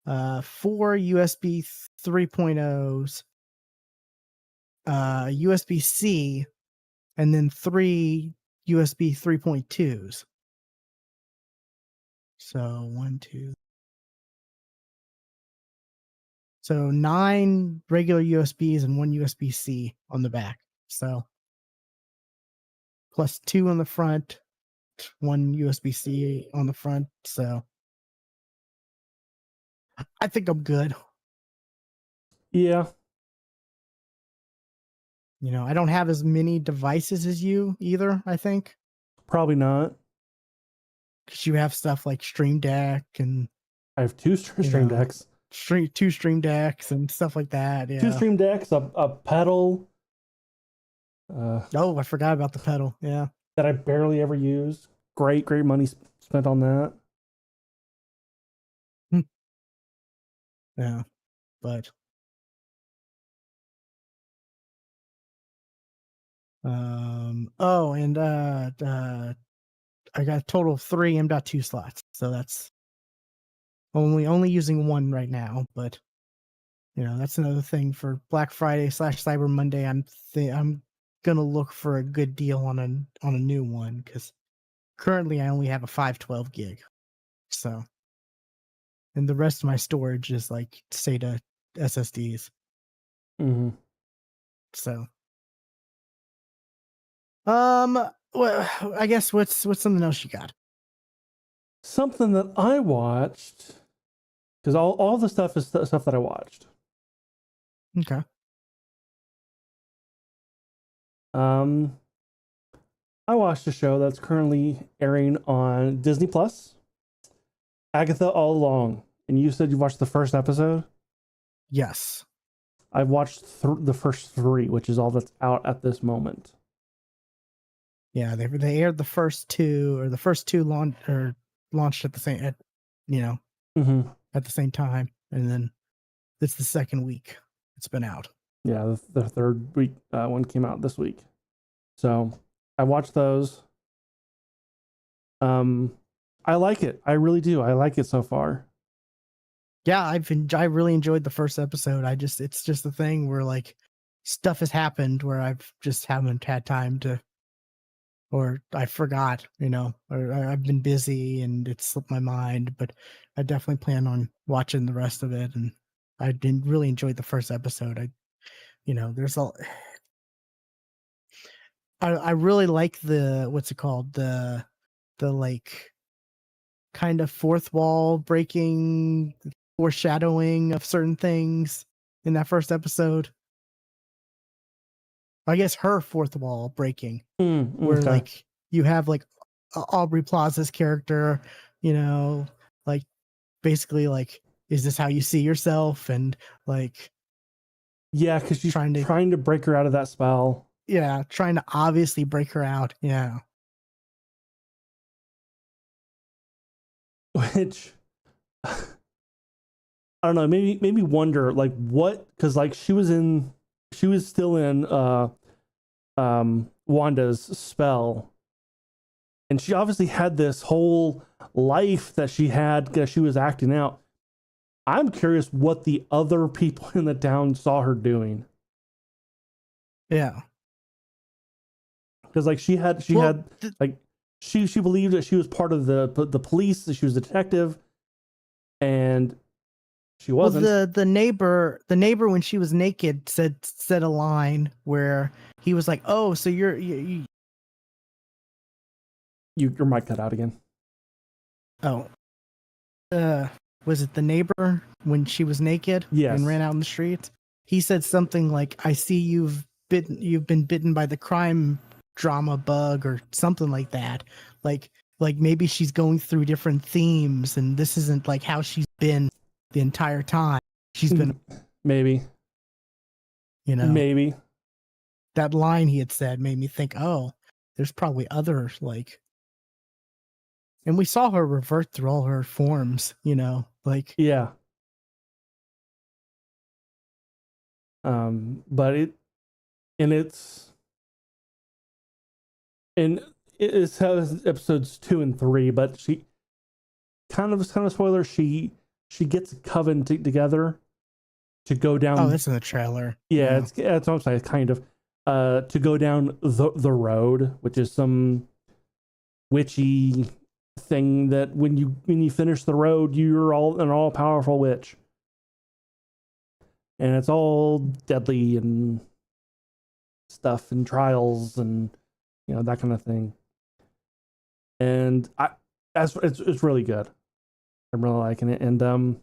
4 USB 3.0s, USB C, and then 3 USB 3.2s. So 1, 2, So 9 regular USBs and 1 USB-C on the back. So plus 2 on the front, 1 USB-C on the front. So I think I'm good. Yeah, You know, I don't have as many devices as you either, I think. probably not. Because you have stuff like Stream Deck and I have two Stream know, Decks. 2 Stream Decks and stuff like that. Two Yeah. Stream Decks, a pedal. Oh, I forgot about the pedal. Yeah. That I barely ever use. Great money spent on that. Yeah. But and I got a total of 3 M.2 slots. So that's only using 1 right now, but you know, that's another thing for Black Friday / Cyber Monday. I'm gonna look for a good deal on a new one, because currently I only have a 512 gig. So, and the rest of my storage is like SATA SSDs. Mm-hmm. So, well, I guess what's something else you got? Something that I watched, because all the stuff is stuff that I watched. Okay. I watched a show that's currently airing on Disney Plus. Agatha All Along, and you said you watched the first episode. Yes. I've watched the first 3, which is all that's out at this moment. Yeah, they aired the first 2, or the first 2 launched at the same at the same time, and then it's the second week it's been out. Yeah, the third week one came out this week. So I watched those. I like it. I really do. I like it so far. Yeah, I really enjoyed the first episode. It's just a thing where like stuff has happened where I've just haven't had time to, or I forgot, or I've been busy and it slipped my mind. But I definitely plan on watching the rest of it, and I didn't really enjoy the first episode. There's I really like the, what's it called, the like kind of fourth wall breaking, foreshadowing of certain things in that first episode. I guess her fourth wall breaking, where Okay. like you have like Aubrey Plaza's character, like basically like, is this how you see yourself? And like, yeah, because she's trying to break her out of that spell. Yeah, trying to obviously break her out. Yeah. Which I don't know, made me wonder like what, because like she was still in Wanda's spell, and she obviously had this whole life that she had because she was acting out. I'm curious what the other people in the town saw her doing. Yeah. Because like she believed that she was part of the police, that she was a detective, and she wasn't. Well, the neighbor when she was naked said a line where he was like, "Oh, so your mic cut out again." Oh, was it the neighbor when she was naked? Yes. And ran out in the streets? He said something like, "I see you've been bitten by the crime drama bug," or something like that. Like maybe she's going through different themes, and this isn't like how she's been the entire time. She's been maybe. Maybe. That line he had said made me think, oh, there's probably other like. And we saw her revert through all her forms, like. Yeah. But it's episodes 2 and 3, but she kind of spoiler, she gets a coven together to go down. Oh, that's in the trailer. Yeah, it's what I'm saying, kind of to go down the road, which is some witchy thing that when you finish the road, you're an all powerful witch. and it's all deadly and stuff and trials and that kind of thing. And it's really good. I'm really liking it. And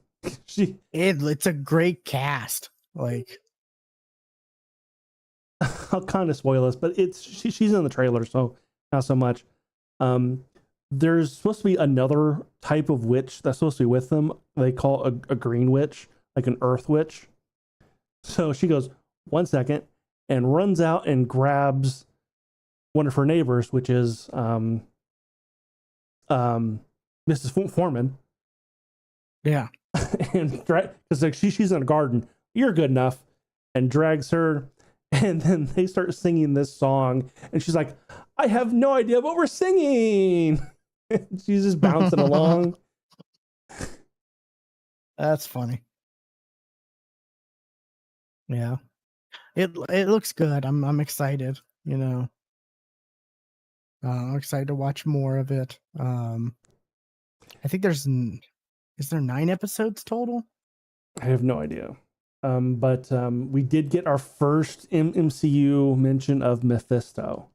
it's a great cast. Like, I'll kind of spoil this, but she's in the trailer, so not so much. There's supposed to be another type of witch that's supposed to be with them. They call a green witch, like an earth witch. So she goes, 1 second, and runs out and grabs one of her neighbors, which is Mrs. Foreman. Yeah. And because like she's in a garden, you're good enough, and drags her, and then they start singing this song, and she's like, I have no idea what we're singing. She's just bouncing along. That's funny. Yeah. It looks good. I'm excited, I'm excited to watch more of it. I think is there 9 episodes total? I have no idea. But we did get our first MCU mention of Mephisto.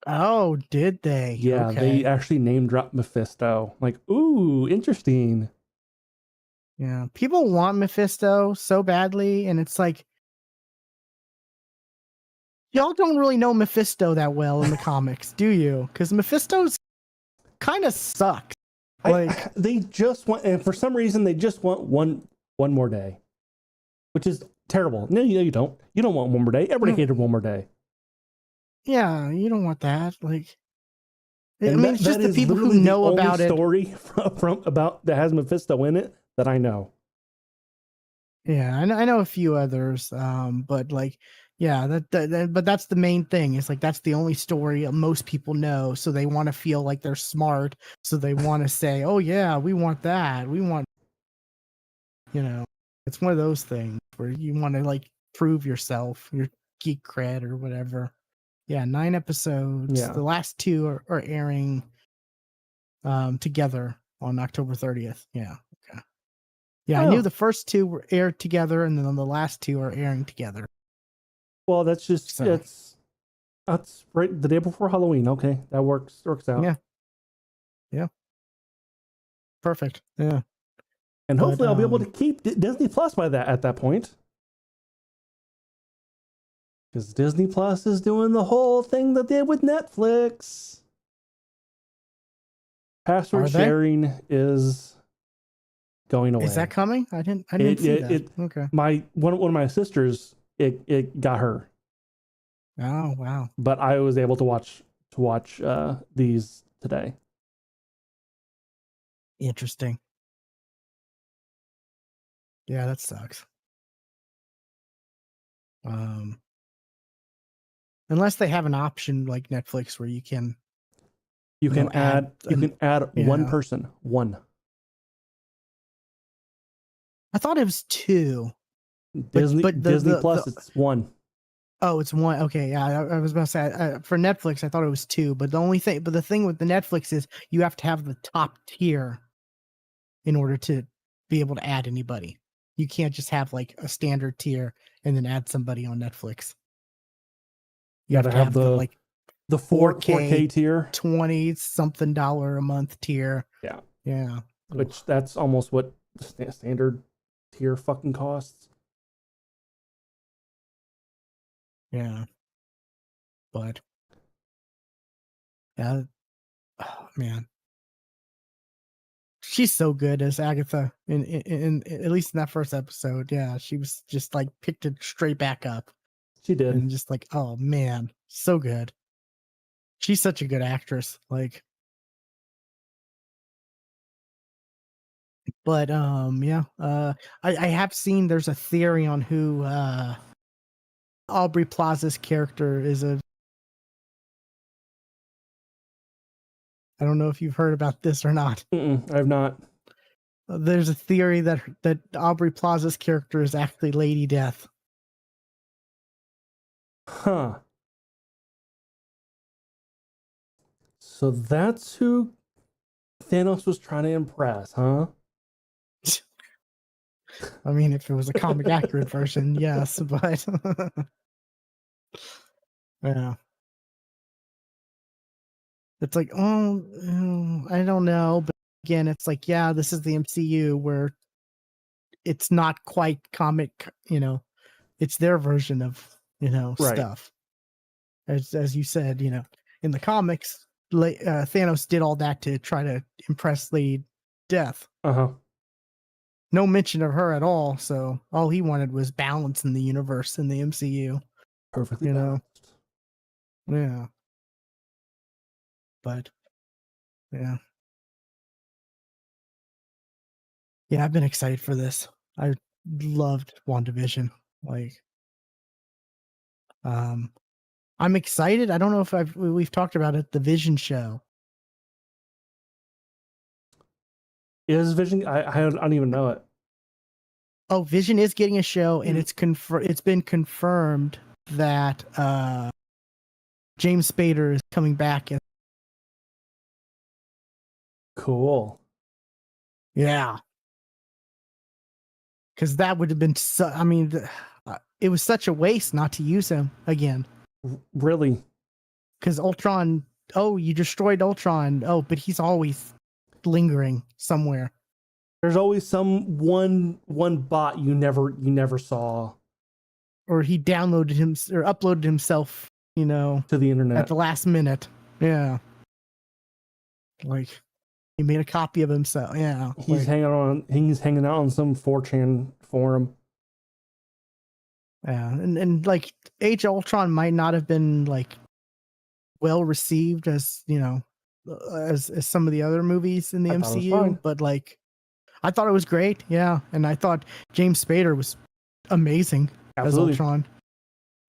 Oh, did they? Yeah, okay. They actually name dropped Mephisto. Like, ooh, interesting. Yeah, people want Mephisto so badly, and it's like, y'all don't really know Mephisto that well in the comics, do you? Because Mephisto's kind of sucks. Like, they just want, and for some reason, they just want one more day, which is terrible. No, you don't. You don't want one more day. Everybody hated one more day. Yeah, you don't want that. Like, And I mean, it's just the people who know about it. Story from about that has Mephisto in it that I know. Yeah, I know a few others, but like, yeah, but that's the main thing. It's like that's the only story most people know, so they want to feel like they're smart, so they want to say, "Oh yeah, we want that. We want," it's one of those things where you want to like prove yourself, your geek cred or whatever. Yeah, 9 episodes. Yeah. The last 2 are airing together on October 30th. Yeah. Okay. Yeah, I knew the first 2 were aired together, and then the last 2 are airing together. Well, that's just that's right the day before Halloween. Okay, that works out. Yeah. Perfect. Yeah. And hopefully, I'll be able to keep Disney Plus at that point, because Disney Plus is doing the whole thing that they did with Netflix. Password sharing is going away. Is that coming? I didn't see that. Okay. One of my sisters, it got her. Oh wow! But I was able to watch these today. Interesting. Yeah, that sucks. Unless they have an option like Netflix where you can add one person. One. I thought it was 2. Disney Plus, it's 1. Oh, it's 1. Okay, yeah. I was about to say for Netflix, I thought it was 2. But the thing with the Netflix is you have to have the top tier in order to be able to add anybody. You can't just have like a standard tier and then add somebody on Netflix. You have to have the 4K tier, $20-something a month tier. Yeah. Yeah. Which that's almost what the standard tier fucking costs. Yeah. But yeah, oh, man. She's so good as Agatha in at least in that first episode. Yeah, she was just like picked it straight back up. She did. And just like, oh man, so good. She's such a good actress. Like, but yeah, I have seen there's a theory on who Aubrey Plaza's character is. I don't know if you've heard about this or not. I have not. There's a theory that Aubrey Plaza's character is actually Lady Death. Huh. So that's who Thanos was trying to impress, huh? I mean, if it was a comic accurate version, yes, but yeah. It's like, I don't know. But again, it's like, yeah, this is the MCU where it's not quite comic, it's their version of, Right. stuff. As you said, in the comics, Thanos did all that to try to impress Lady Death. Uh-huh. No mention of her at all. So all he wanted was balance in the universe in the MCU. Perfectly You know? balanced. Yeah. But yeah. Yeah, I've been excited for this. I loved WandaVision. Like, I'm excited. I don't know if we've talked about it. The Vision show. Is Vision? I don't even know it. Oh, Vision is getting a show, and it's been confirmed that James Spader is coming back. Cool. Yeah, because that would have been. I mean, it was such a waste not to use him again. Really? Because Ultron. Oh, you destroyed Ultron. Oh, but he's always lingering somewhere. There's always some one bot you never saw, or he downloaded him or uploaded himself, to the internet at the last minute. Yeah, like he made a copy of himself. Yeah, He's hanging out on some 4chan forum. Yeah, and like Age of Ultron might not have been like well received as as some of the other movies in the I thought it was MCU, fine. but like I thought it was great. Yeah, and I thought James Spader was amazing Absolutely. as Ultron.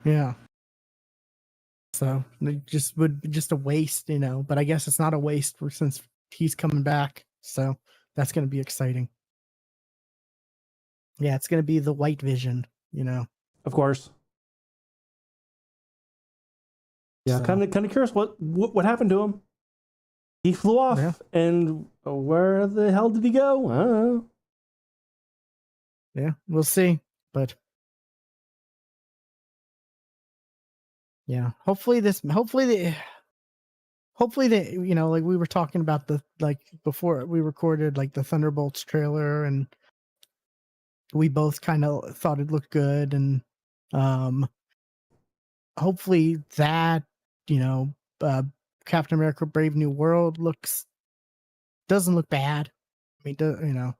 Yeah. So it would be just a waste, but I guess it's not a waste since he's coming back. So that's going to be exciting. Yeah, it's going to be the White Vision, Of course. Yeah, So, kind of curious what happened to him. He flew off, Yeah. and where the hell did he go? I don't know. Yeah, we'll see. But yeah, hopefully the like we were talking about before we recorded like the Thunderbolts trailer, and we both kind of thought it looked good, and hopefully that uh, Captain America: Brave New World doesn't look bad. I mean,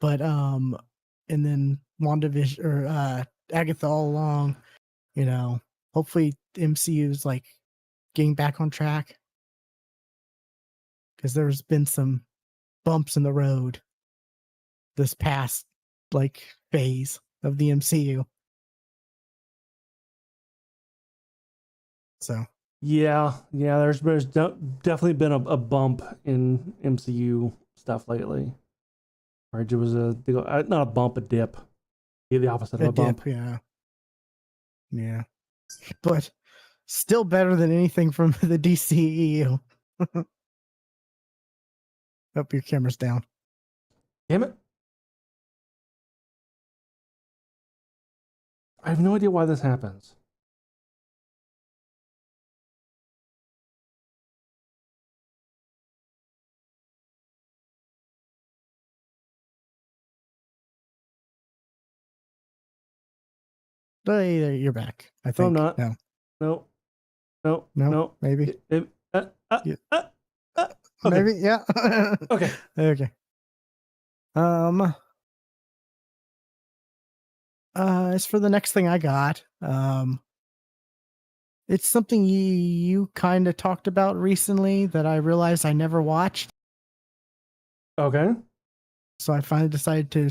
but and then WandaVision or Agatha all along, hopefully the MCU's like getting back on track, because there's been some bumps in the road this past like phase of the MCU. So Yeah. There's definitely been a bump in MCU stuff lately. Right, it was not a bump, a dip. The opposite of a bump. dip, yeah, but still better than anything from the DCEU. Hope your camera's down. Damn it! I have no idea why this happens. But you're back, I think. No, I'm not. No, No. maybe. Yeah. Okay. Maybe, yeah. Okay. Okay. As for the next thing I got, it's something you kind of talked about recently that I realized I never watched. Okay. So I finally decided to,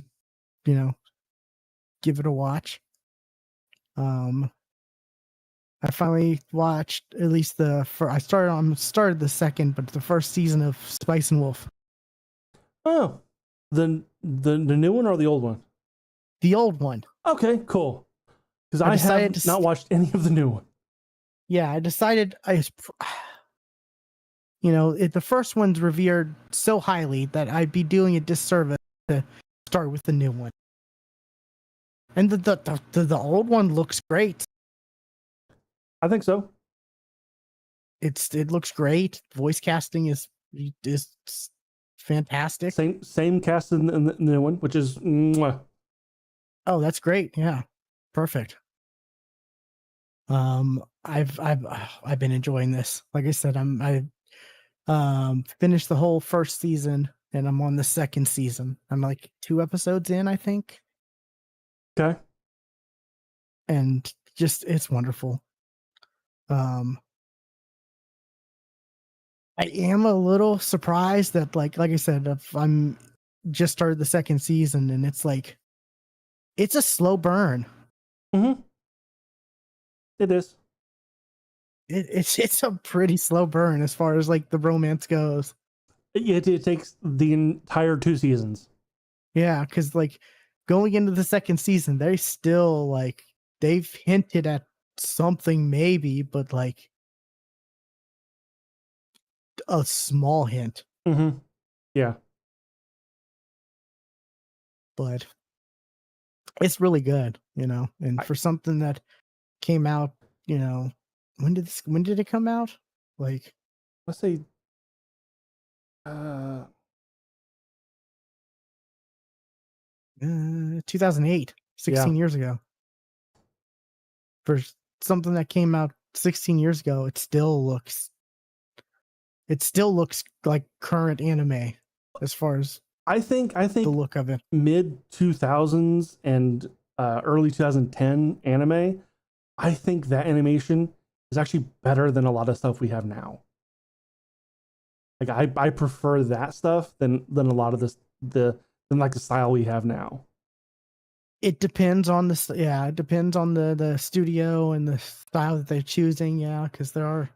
give it a watch. I finally watched at least I started the second, but the first season of Spice and Wolf. Oh, the new one or the old one? The old one. Okay, cool. Because I decided have not watched any of the new one. Yeah, I decided the first one's revered so highly that I'd be doing a disservice to start with the new one. And the old one looks great. I think so. It looks great. Voice casting is fantastic. Same cast in the new one, which is mwah. Oh, that's great. Yeah, perfect. I've been enjoying this. Like I said, I finished the whole first season, and I'm on the second season. I'm like 2 episodes in, I think. Okay. And just it's wonderful. I am a little surprised that like I said, if I'm just started the second season, and it's like it's a slow burn. Mm-hmm. It is. It's a pretty slow burn as far as like the romance goes. It takes the entire 2 seasons. Yeah, because like going into the second season, they still like they've hinted at something maybe, but like a small hint. Mm-hmm. Yeah. But it's really good, and for something that came out, when did it come out? Like Let's say 2008, 16 years ago. For something that came out 16 years ago, it still looks like current anime as far as I think the look of it. mid 2000s and early 2010 anime, I think that animation is actually better than a lot of stuff we have now. Like I prefer that stuff than a lot of than like the style we have now. It depends on it depends on the studio and the style that they're choosing. Yeah, because there are.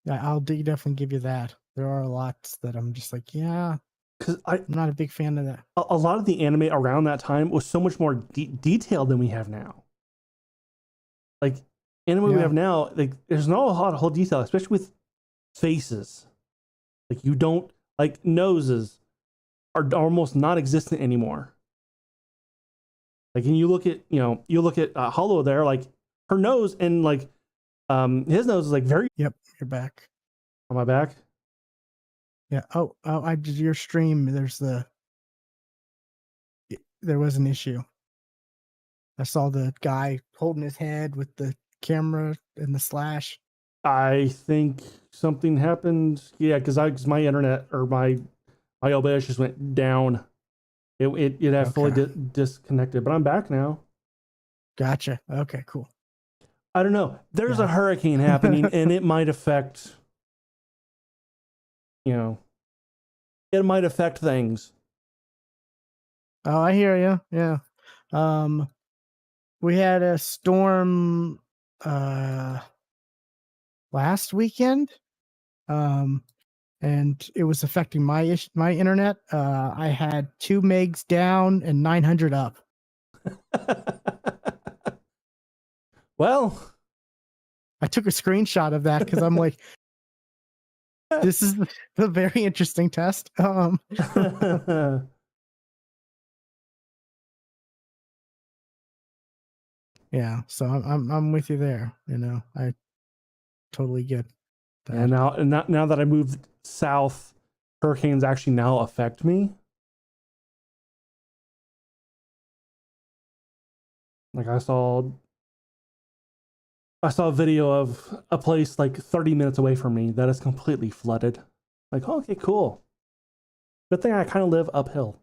I'll definitely give you that. There are lots that I'm just like, yeah, because I'm not a big fan of that. A lot of the anime around that time was so much more detailed than we have now. Like anime we have now, like there's not a lot of whole detail, especially with faces. Like you don't like noses are almost non-existent anymore. Like, and you look at Hollow there, like her nose and like his nose is like very. Yep, you're back. On my back. Yeah. Oh, I did your stream. There was an issue. I saw the guy holding his head with the camera and the slash. I think something happened. Yeah, because my internet or my OBS just went down. It had fully disconnected, but I'm back now. Gotcha. Okay, cool. I don't know. There's a hurricane happening, and it might affect. It might affect things. Oh, I hear you. Yeah. We had a storm last weekend. And it was affecting my internet. I had 2 megs down and 900 up. Well, I took a screenshot of that because I'm like, this is a very interesting test. Yeah, so I'm with you there. I totally get that. And now that I moved south, hurricanes actually now affect me. Like I saw a video of a place like 30 minutes away from me that is completely flooded. Like, oh, okay, cool. Good thing I kind of live uphill.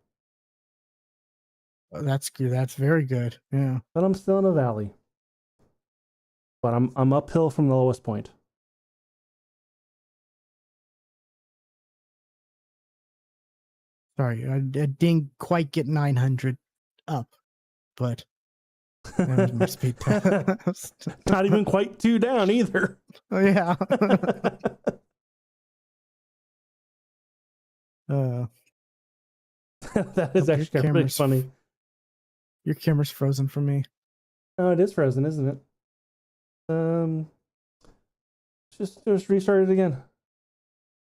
That's good. That's very good. Yeah. But I'm still in a valley. But I'm uphill from the lowest point. Sorry, I didn't quite get 900 up, but that was my speed test. Not even quite 2 down either. Oh yeah. That is actually pretty funny. Your camera's frozen for me. Oh, it is frozen, isn't it? Just restart it again.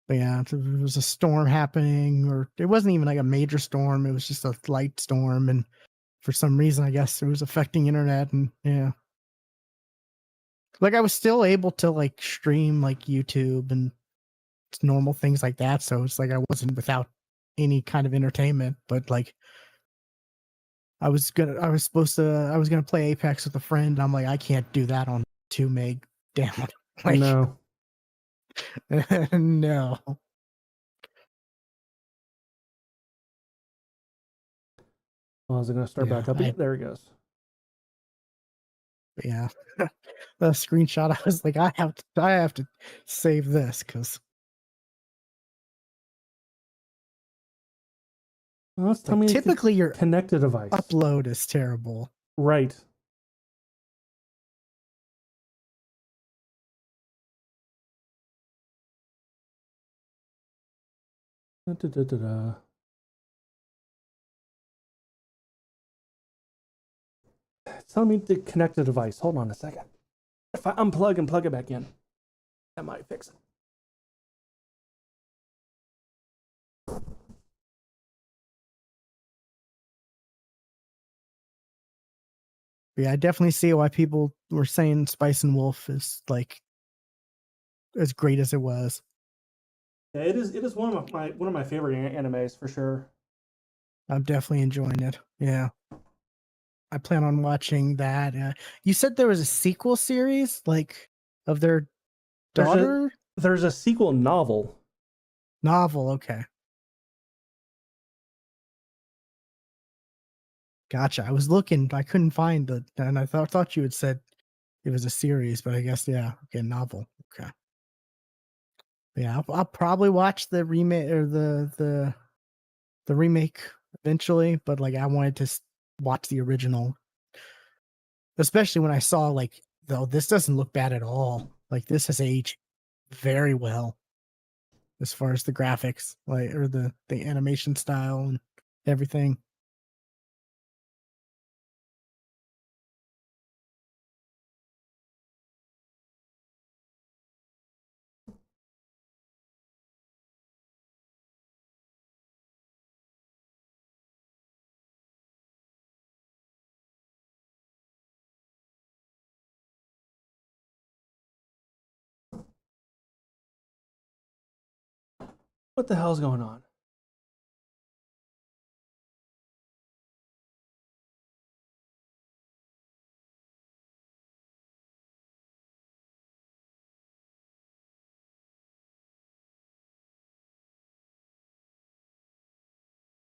But yeah, there was a storm happening, or it wasn't even like a major storm. It was just a light storm, and for some reason, I guess it was affecting internet. And yeah, like I was still able to like stream like YouTube and normal things like that. So it's like I wasn't without any kind of entertainment. But like I was gonna play Apex with a friend. And I'm like, I can't do that on 2 meg down. Like, No. no. Well, is it going to start Yeah, back up again? There it goes. yeah. The screenshot, I was like, I have to save this because Well, let's tell like me typically your connect a device. upload is terrible. Right. Da-da-da-da-da. It's telling me to connect a device. Hold on a second. If I unplug and plug it back in, that might fix it. But yeah, I definitely see why people were saying Spice and Wolf is like as great as it was. Yeah, it is. It is one of my favorite animes for sure. I'm definitely enjoying it. Yeah. I plan on watching that. You said there was a sequel series, like of their daughter There's a sequel novel. novel. Okay, gotcha. I was looking, I couldn't find the, and I thought you had said it was a series, but I guess yeah. Okay, novel. Okay, yeah. I'll probably watch the remake or the remake eventually, but like I wanted to watch the original, especially when I saw like, though this doesn't look bad at all. Like this has aged very well as far as the graphics, like or the animation style and everything. What the hell's going on?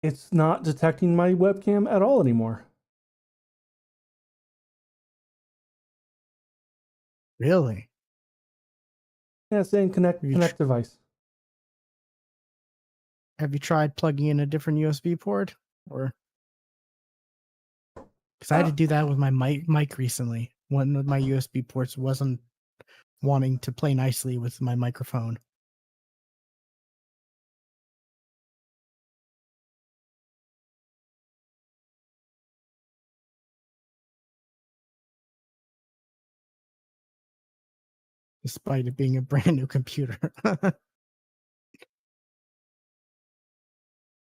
It's not detecting my webcam at all anymore. Really? Yeah, it's saying connect device. Have you tried plugging in a different USB port, or because I had to do that with my mic recently? One of my USB ports wasn't wanting to play nicely with my microphone. Despite it being a brand new computer.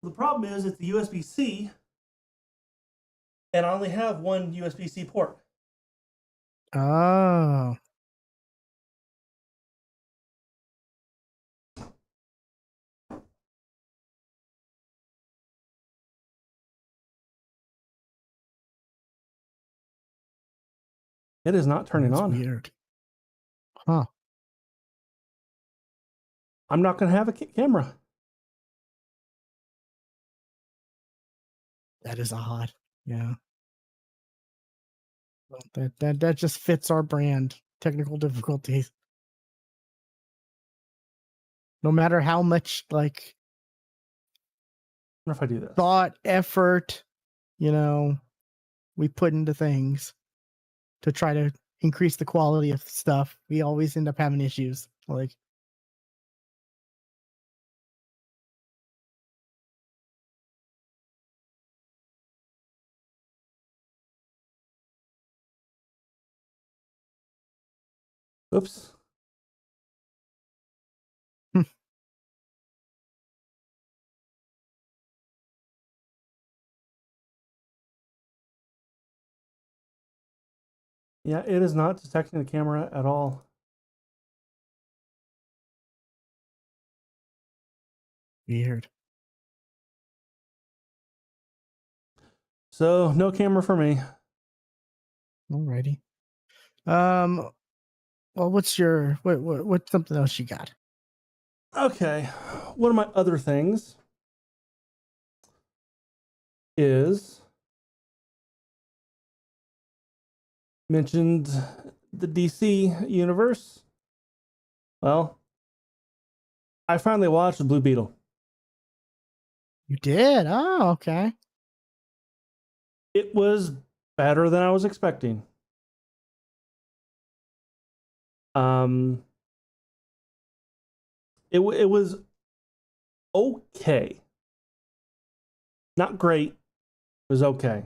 The problem is it's the USB-C, and I only have one USB-C port. Oh, It is not turning that's on. weird. Huh. I'm not going to have a camera. That is odd. Yeah. Well, that just fits our brand. Technical difficulties. No matter how much like What if I do this? thought, effort, you know, we put into things to try to increase the quality of stuff, we always end up having issues. Like, Oops. Yeah, it is not detecting the camera at all. Weird. So no camera for me. Alrighty. Well, what's something else you got? Okay. One of my other things is mentioned the DC universe. Well, I finally watched the Blue Beetle. You did? Oh, okay. It was better than I was expecting. Um, it was okay, not great. It was okay.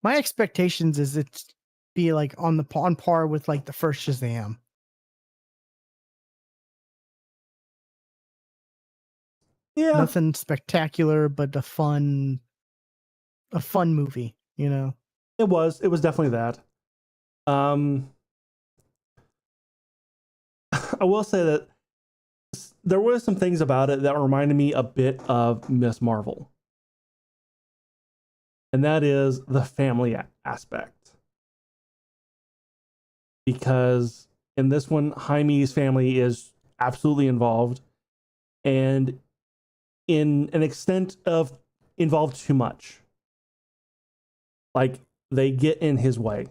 My expectations is it's be like on par with like the first Shazam. Yeah, Nothing spectacular, but a fun movie, you know. it was. It was definitely that. Um, I will say that there were some things about it that reminded me a bit of Miss Marvel, and that is the family aspect. Because in this one, Jaime's family is absolutely involved, and in an extent of involved too much. Like they get in his way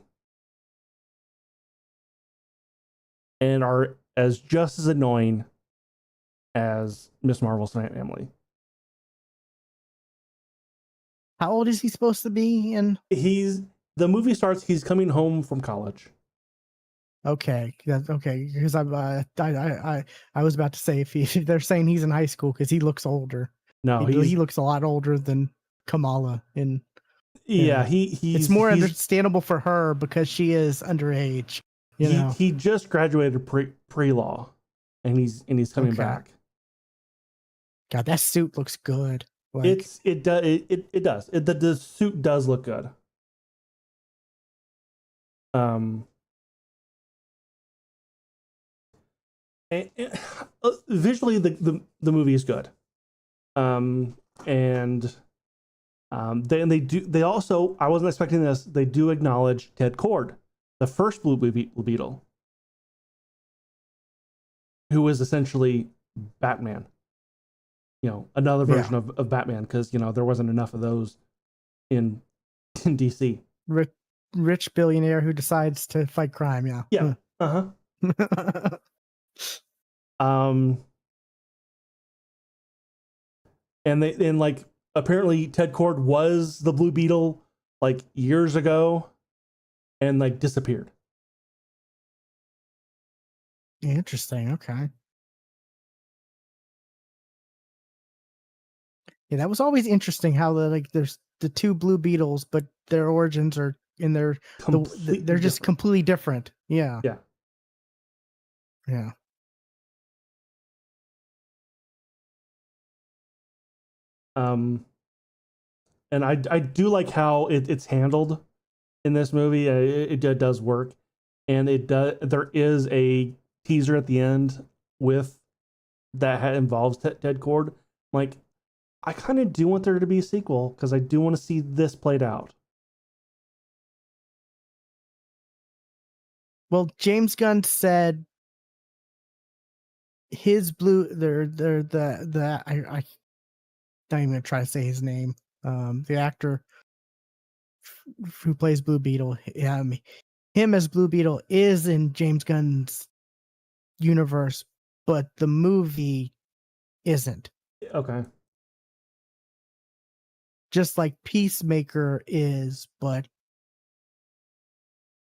and are as just as annoying as Miss Marvel's family. How old is he supposed to be? And The movie starts. He's coming home from college. okay, that's okay. Because I was about to say if they're saying he's in high school because he looks older. No, He looks a lot older than Kamala, and yeah, yeah, it's more he's understandable for her because she is underage. You know. he just graduated pre law, and he's coming Okay. back. God, that suit looks good. Like It does. The suit does look good. Um, visually the movie is good. And they also, I wasn't expecting this, they do acknowledge Ted Kord, the first Blue Beetle, who is essentially Batman. You know, another version of Batman, because you know there wasn't enough of those in DC. Rich billionaire who decides to fight crime. Yeah. Yeah. Um, and like apparently Ted Kord was the Blue Beetle like years ago, and like disappeared. Interesting. Okay. Yeah, that was always interesting how there's the two Blue Beetles, but their origins are in Completely they're just different. completely different. Yeah. Yeah. Yeah. And I do like how it's handled in this movie. It does work, and there is a teaser at the end with that involves Ted Kord. Like, I kind of do want there to be a sequel because I do want to see this played out. Well, James Gunn said his blue they're the I don't even try to say his name. The actor who plays Blue Beetle, him as Blue Beetle is in James Gunn's universe, but the movie isn't. Okay. Just like Peacemaker is, but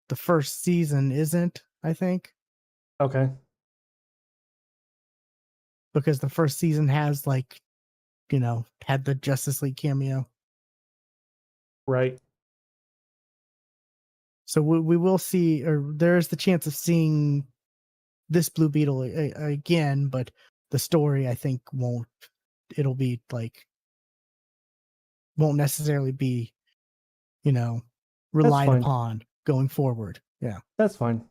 the first season isn't, I think. Okay. Because the first season has had the Justice League cameo. Right. So we will see, or there's the chance of seeing this Blue Beetle again, but the story I think won't necessarily be, relied fine. upon going forward. Yeah. That's fine.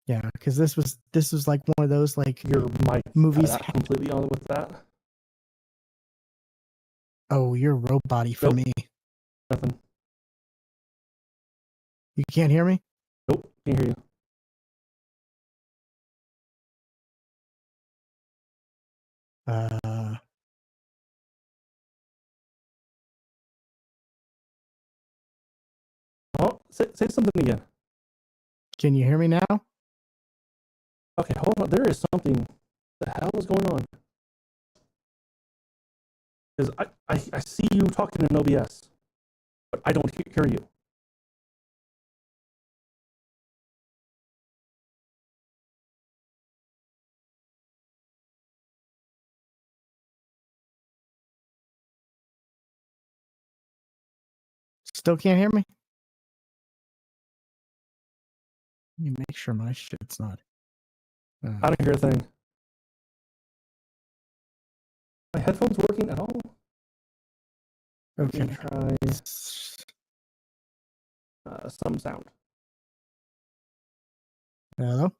Yeah, because this was like one of those like Your mic movies. cut out completely on with that. Oh, you're robot-y for Nope. me. Nothing. You can't hear me? Nope. Can't hear you. Oh, say something again. Can you hear me now? Okay, hold on. There is something. The hell is going on? Because I see you talking in OBS, but I don't hear you. Still can't hear me? Let me make sure my shit's not. I don't hear a thing. My headphones working at all? Okay. Let me try some sound. Hello?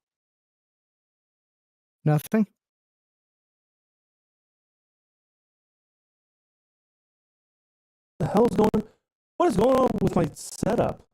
Nothing? The hell is going on? What is going on with my setup?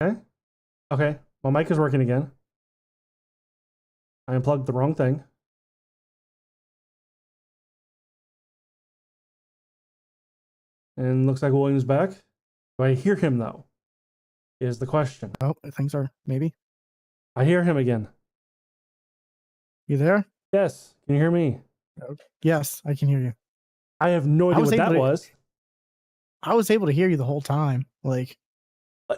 Okay. Okay. My mic is working again. I unplugged the wrong thing. And looks like William's back. Do I hear him though? Is the question. Oh, things are maybe. I hear him again. You there? Yes. Can you hear me? Yes, I can hear you. I have no idea what that was. I was able to hear you the whole time. Like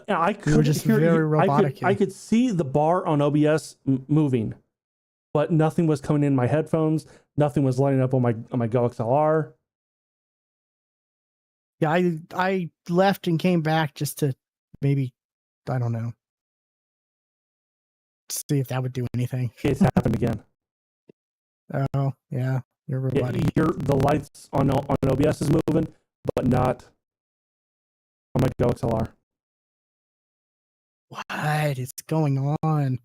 I you were could just hear very you. robotic. I could see the bar on OBS moving, but nothing was coming in my headphones. Nothing was lighting up on my GoXLR. Yeah, I left and came back just to maybe, I don't know, see if that would do anything. It's happened again. Oh, yeah, you're robotic. The lights on OBS is moving, but not on my GoXLR. What is going on?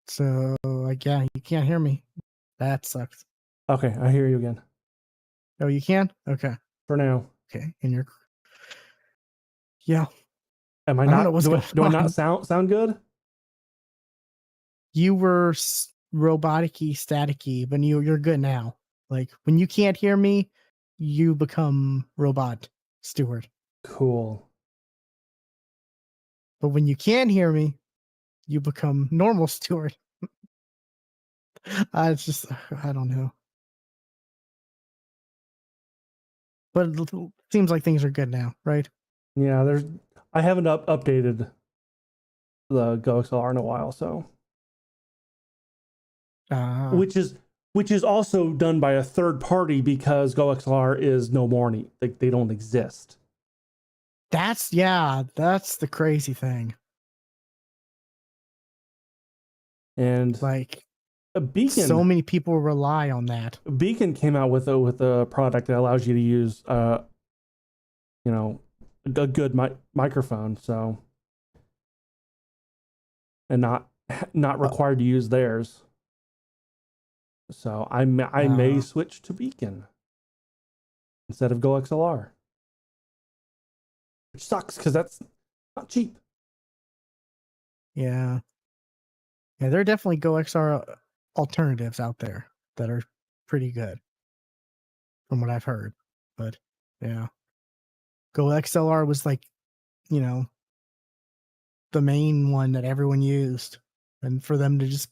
So, yeah, you can't hear me. That sucks. Okay, I hear you again. Oh, you can? Okay. For now. Okay, and you're... Yeah. Am I I don't not? know what's going Do I on. not sound good? You were robotic-y, static-y, but you're good now. Like, when you can't hear me, you become robot steward. Cool. But when you can hear me, you become normal steward. It's just, I don't know. But it seems like things are good now, right? Yeah, I haven't updated the GoXLR in a while, so which is also done by a third party because GoXLR is no more. They don't exist. That's the crazy thing. And Like, A Beacon. So many people rely on that. Beacon came out with a product that allows you to use you know, a good microphone, so, and not required to use theirs. So I may switch to Beacon instead of Go XLR, which sucks because that's not cheap. Yeah, there are definitely Go XR alternatives out there that are pretty good, from what I've heard. But yeah, Go XLR was like, you know, the main one that everyone used, and for them to just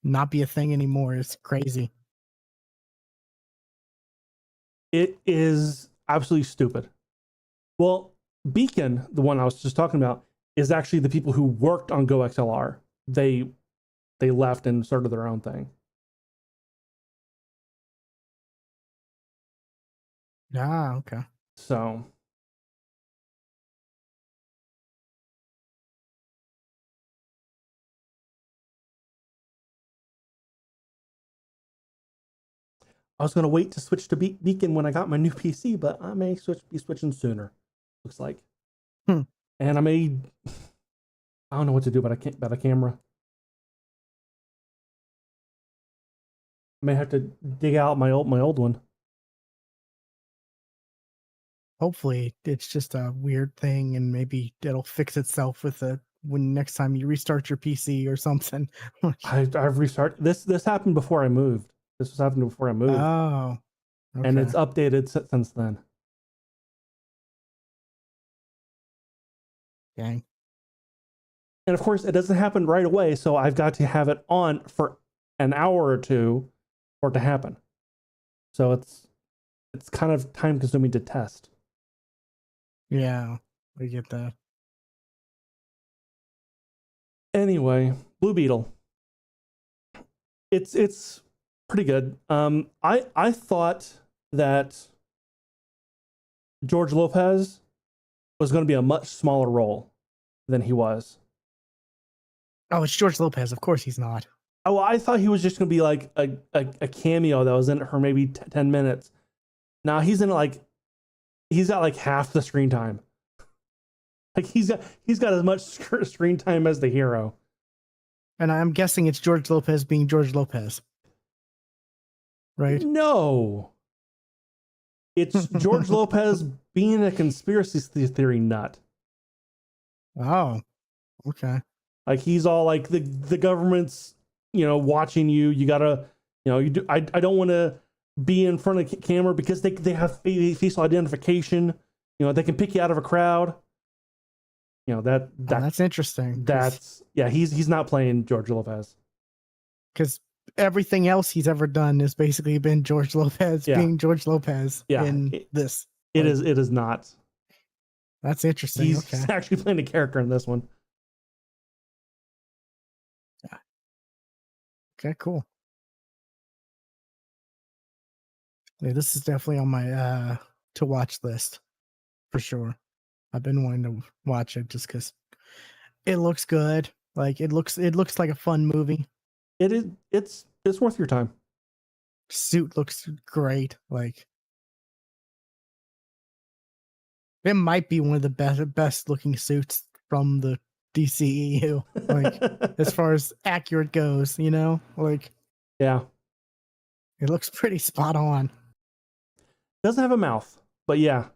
not be a thing anymore is crazy. It is absolutely stupid. Well, Beacon, the one I was just talking about, is actually the people who worked on Go XLR. They left and started their own thing. Ah, okay. So I was going to wait to switch to Beacon when I got my new PC, but I may be switching sooner. Looks like. And I don't know what to do about a camera. I may have to dig out my old one. Hopefully it's just a weird thing, and maybe it'll fix itself with when next time you restart your PC or something. I've restarted this happened before I moved. This was happening before I moved. Oh, okay. And it's updated since then. Dang. And of course, it doesn't happen right away, so I've got to have it on for an hour or two for it to happen. So it's kind of time consuming to test. Yeah, I get that. Anyway, Blue Beetle. It's pretty good. I thought that George Lopez was going to be a much smaller role than he was. Oh, it's George Lopez. Of course he's not. Oh, I thought he was just going to be like a cameo that was in it for maybe 10 minutes. Now he's in he's got like half the screen time. Like he's got as much screen time as the hero. And I'm guessing it's George Lopez being George Lopez. Right? No. It's George Lopez being a conspiracy theory nut. Oh, okay. Like he's all like the government's, watching you. You gotta, I don't want to be in front of the camera because they have facial identification. They can pick you out of a crowd. That's interesting. He's not playing George Lopez. Because everything else he's ever done has basically been George Lopez being George Lopez in this. It is not. That's interesting. He's actually playing a character in this one. Yeah. Okay, cool. Yeah, this is definitely on my to watch list for sure. I've been wanting to watch it just because it looks good. Like it looks like a fun movie. It is. It's worth your time. Suit looks great. Like it might be one of the best looking suits from the DCEU. Like as far as accurate goes, like yeah, it looks pretty spot on. Doesn't have a mouth, but yeah,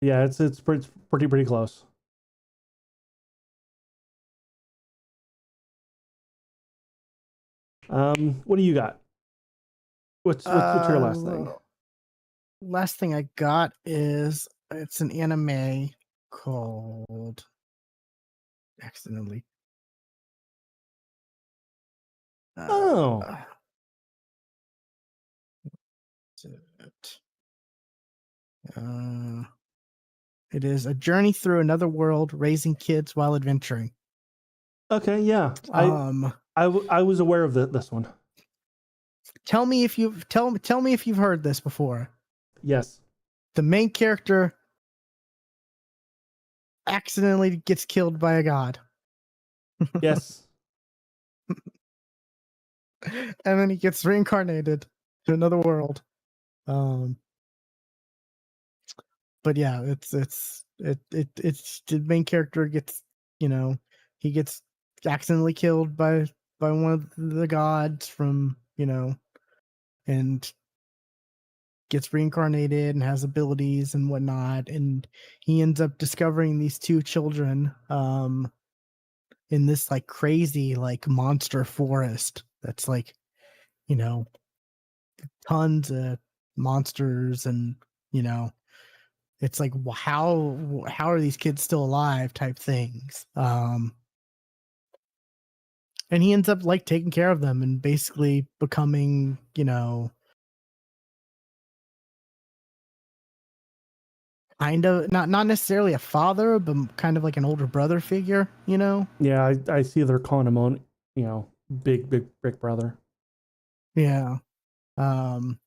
it's pretty close. What do you got? What's your last thing? Last thing I got is it's an anime called accidentally. It is A Journey Through Another World, Raising Kids While Adventuring. Okay, yeah. I was aware of this one. Tell me if you've heard this before. Yes. The main character accidentally gets killed by a god. Yes. and then he gets reincarnated to another world. But yeah, it's the main character gets, he gets accidentally killed by one of the gods from, and gets reincarnated and has abilities and whatnot, and he ends up discovering these two children in this like crazy like monster forest that's like, tons of monsters, and it's like, how are these kids still alive type things. And he ends up like taking care of them and basically becoming, kind of not necessarily a father, but kind of like an older brother figure, Yeah, I see they're calling him on, big brother. Yeah. And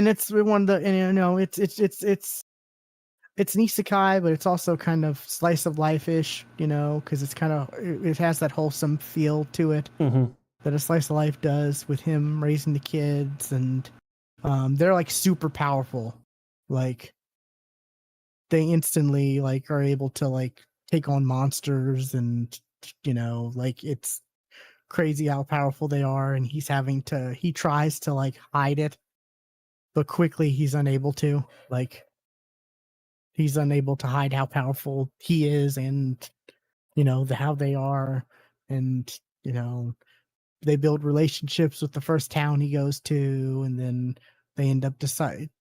it's one of the, and it's an isekai, but it's also kind of slice of life-ish, because it's kind of, it has that wholesome feel to it that a slice of life does, with him raising the kids, and they're like super powerful. Like they instantly like are able to like take on monsters, and like it's crazy how powerful they are, and he tries to like hide it, but quickly he's unable to. Like he's unable to hide how powerful he is, and how they are, and they build relationships with the first town he goes to, and then they end up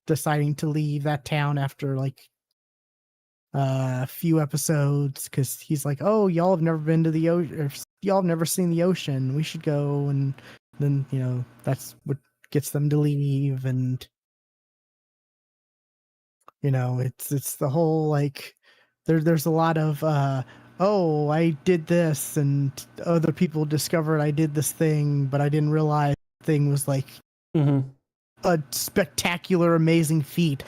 deciding to leave that town after like a few episodes, because he's like, oh, y'all have never been to the ocean, or y'all have never seen the ocean, we should go. And then that's what gets them to leave. And it's the whole like, there's a lot of oh, I did this, and other people discovered I did this thing, but I didn't realize the thing was like a spectacular, amazing feat.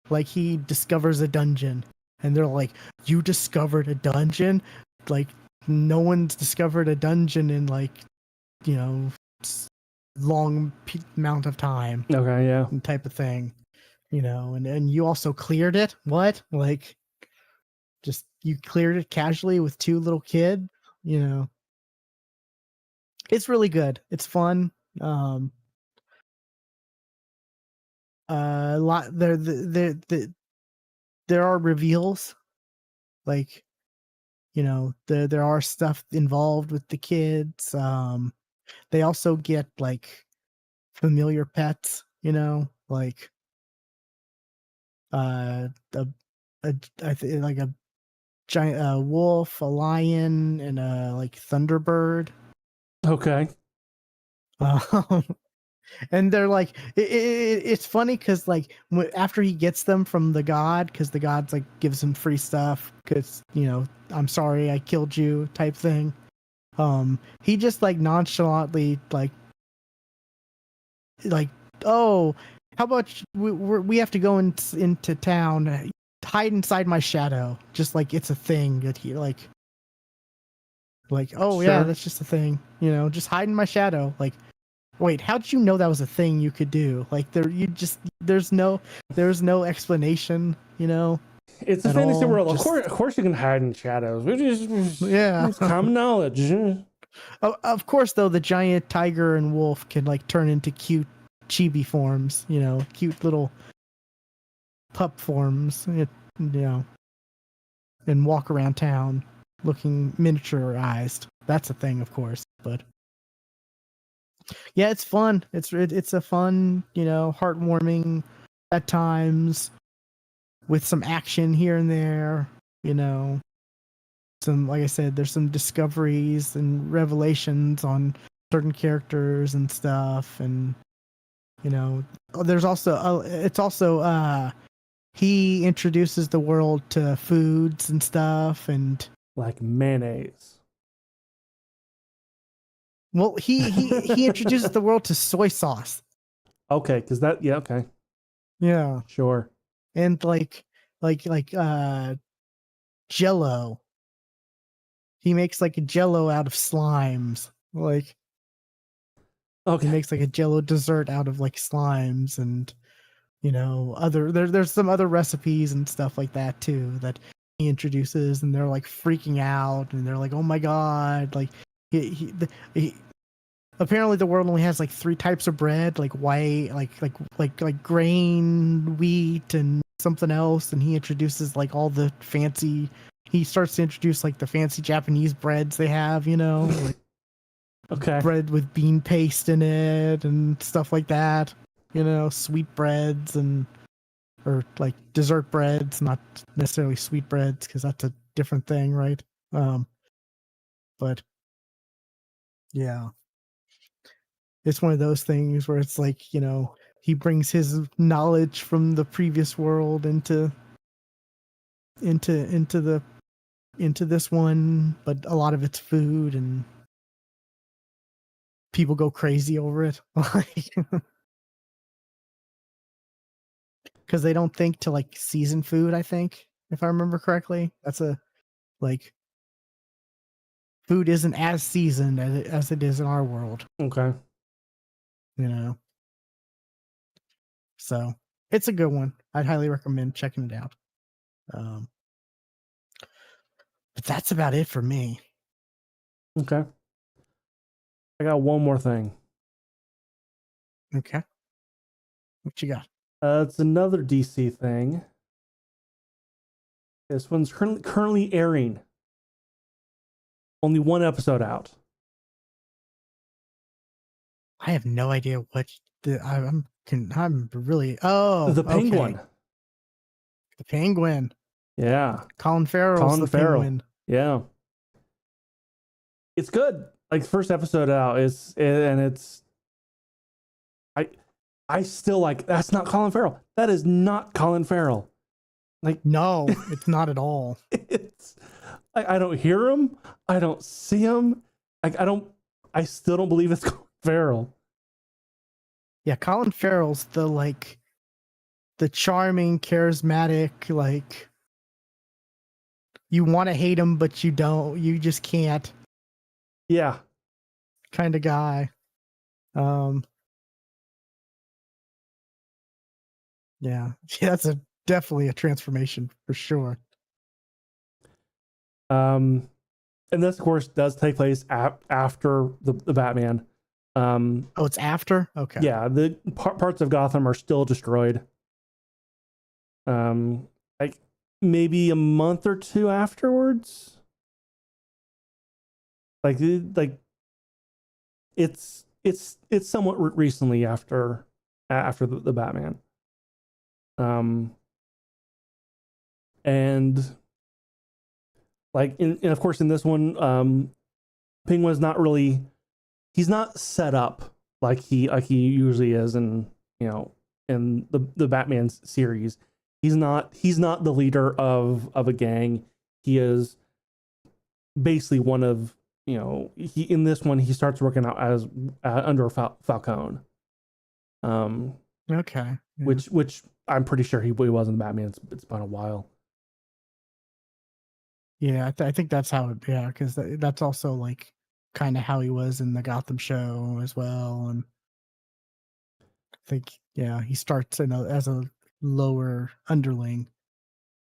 Like he discovers a dungeon, and they're like, you discovered a dungeon? Like no one's discovered a dungeon in like, long amount of time. Okay, yeah. Type of thing. And you also cleared it? What? Like, just you cleared it casually with two little kids? It's really good. It's fun. A lot there are reveals, like, there are stuff involved with the kids. They also get like familiar pets, like a, like a giant wolf, a lion, and a like thunderbird. Okay. And they're like, it's funny because like after he gets them from the god, because the god's like gives him free stuff, because I'm sorry I killed you type thing. He just like nonchalantly like, oh, how about we have to go into town, hide inside my shadow, just like it's a thing that he like, oh yeah, Sure. that's just a thing, just hide in my shadow. Like, wait, how did you know that was a thing you could do? Like there's no explanation, It's a at fantasy all. world. Just, Of course you can hide in shadows. yeah. It's common knowledge. Of course, though, the giant tiger and wolf can like turn into cute chibi forms, cute little pup forms, and walk around town looking miniaturized. That's a thing, of course. But yeah, it's fun. It's a fun, heartwarming at times, with some action here and there. Some, like I said, there's some discoveries and revelations on certain characters and stuff, and there's also it's also he introduces the world to foods and stuff, and like mayonnaise. well, he introduces the world to soy sauce. Okay, because that, yeah, okay, Yeah. sure. And like Jello. He makes like a Jello out of slimes. Like, Okay. He makes like a Jello dessert out of like slimes and there's some other recipes and stuff like that too that he introduces, and they're like freaking out and they're like, oh my god, like he apparently the world only has like 3 types of bread, like white, like grain, wheat, and something else, and he introduces like all the fancy. He starts to introduce like the fancy Japanese breads they have, like Okay. bread with bean paste in it and stuff like that. Sweet breads or like dessert breads, not necessarily sweet breads because that's a different thing, right? But yeah. It's one of those things where it's like, he brings his knowledge from the previous world into the into this one, but a lot of it's food and people go crazy over it. Because they don't think to like season food, I think, if I remember correctly. That's like food isn't as seasoned as it is in our world, Okay. So it's a good one. I'd highly recommend checking it out. But that's about it for me. Okay. I got one more thing. Okay. What you got? It's another DC thing. This one's currently airing. Only one episode out. I have no idea what I'm really The okay. Penguin. The Penguin. Yeah. Colin Farrell's Colin the Farrell. Penguin. Yeah. It's good. Like first episode out it's I still like that's not Colin Farrell. That is not Colin Farrell. Like No, it's not at all. it's I don't hear him. I don't see him. Like I still don't believe it's Colin Farrell. Yeah, Colin Farrell's the charming, charismatic, like you want to hate him but you don't. You just can't Yeah. kind of guy. Yeah, that's definitely a transformation for sure. And this of course does take place after the Batman. Oh, it's after? Okay. Yeah, the parts of Gotham are still destroyed. Like maybe a month or two afterwards. Like it's somewhat recently after the Batman. And like and of course in this one, Penguin's not really he's not set up like he usually is in in the Batman series. He's not the leader of a gang. He is basically one of he in this one he starts working out as under Falcone. Okay. Yeah. Which I'm pretty sure he was in Batman. It's been a while. Yeah, I think that's how it. Yeah, because that's also like kind of how he was in the Gotham show as well, and I think he starts as a lower underling.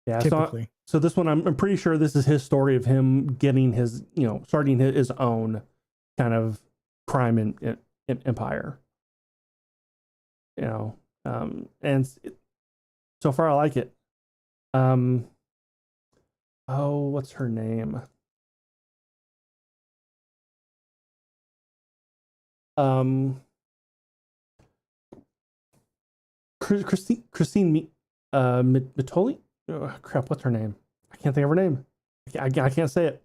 Yeah, Typically. so this one I'm pretty sure this is his story of him getting his starting his own kind of crime in empire. And so far I like it. Oh, what's her name? Christine Mitoli? Oh, crap, what's her name? I can't think of her name. I can't say it.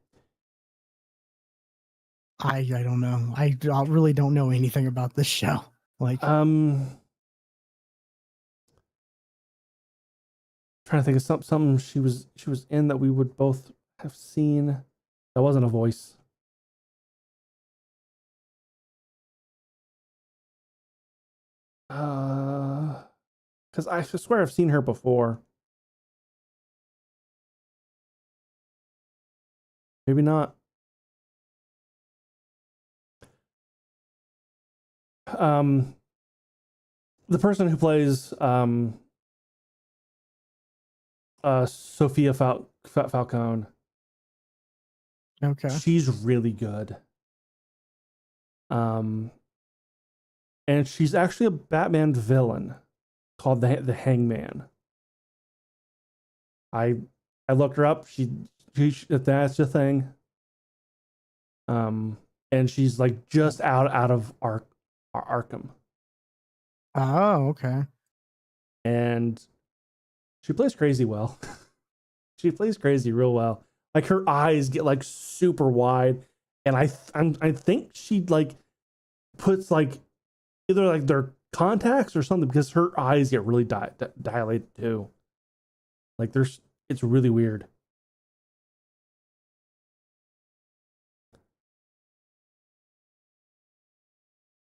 I don't know. I really don't know anything about this show. Like, trying to think of something she was in that we would both have seen. That wasn't a voice. Because I swear I've seen her before. Maybe not. The person who plays Sophia Falcone, Okay. she's really good. And she's actually a Batman villain called the Hangman. I looked her up. She that's the thing. And she's like just out of Arkham, Oh, okay. and she plays crazy well. She plays crazy real well. Like her eyes get like super wide, and I think she like puts like either like their contacts or something because her eyes get really dilated too. Like it's really weird.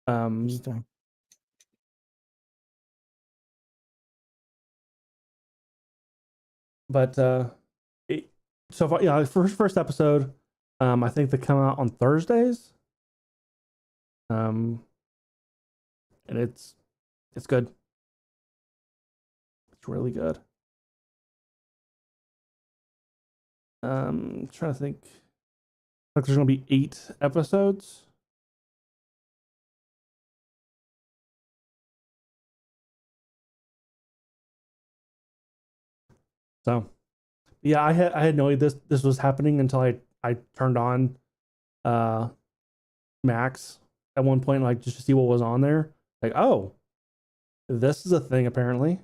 Interesting. But so far, yeah, first episode. I think they come out on Thursdays. And it's good. It's really good. Trying to think. Like there's gonna be 8 episodes. So yeah, I had no idea this was happening until I turned on Max at one point, like just to see what was on there. Like, oh, this is a thing apparently.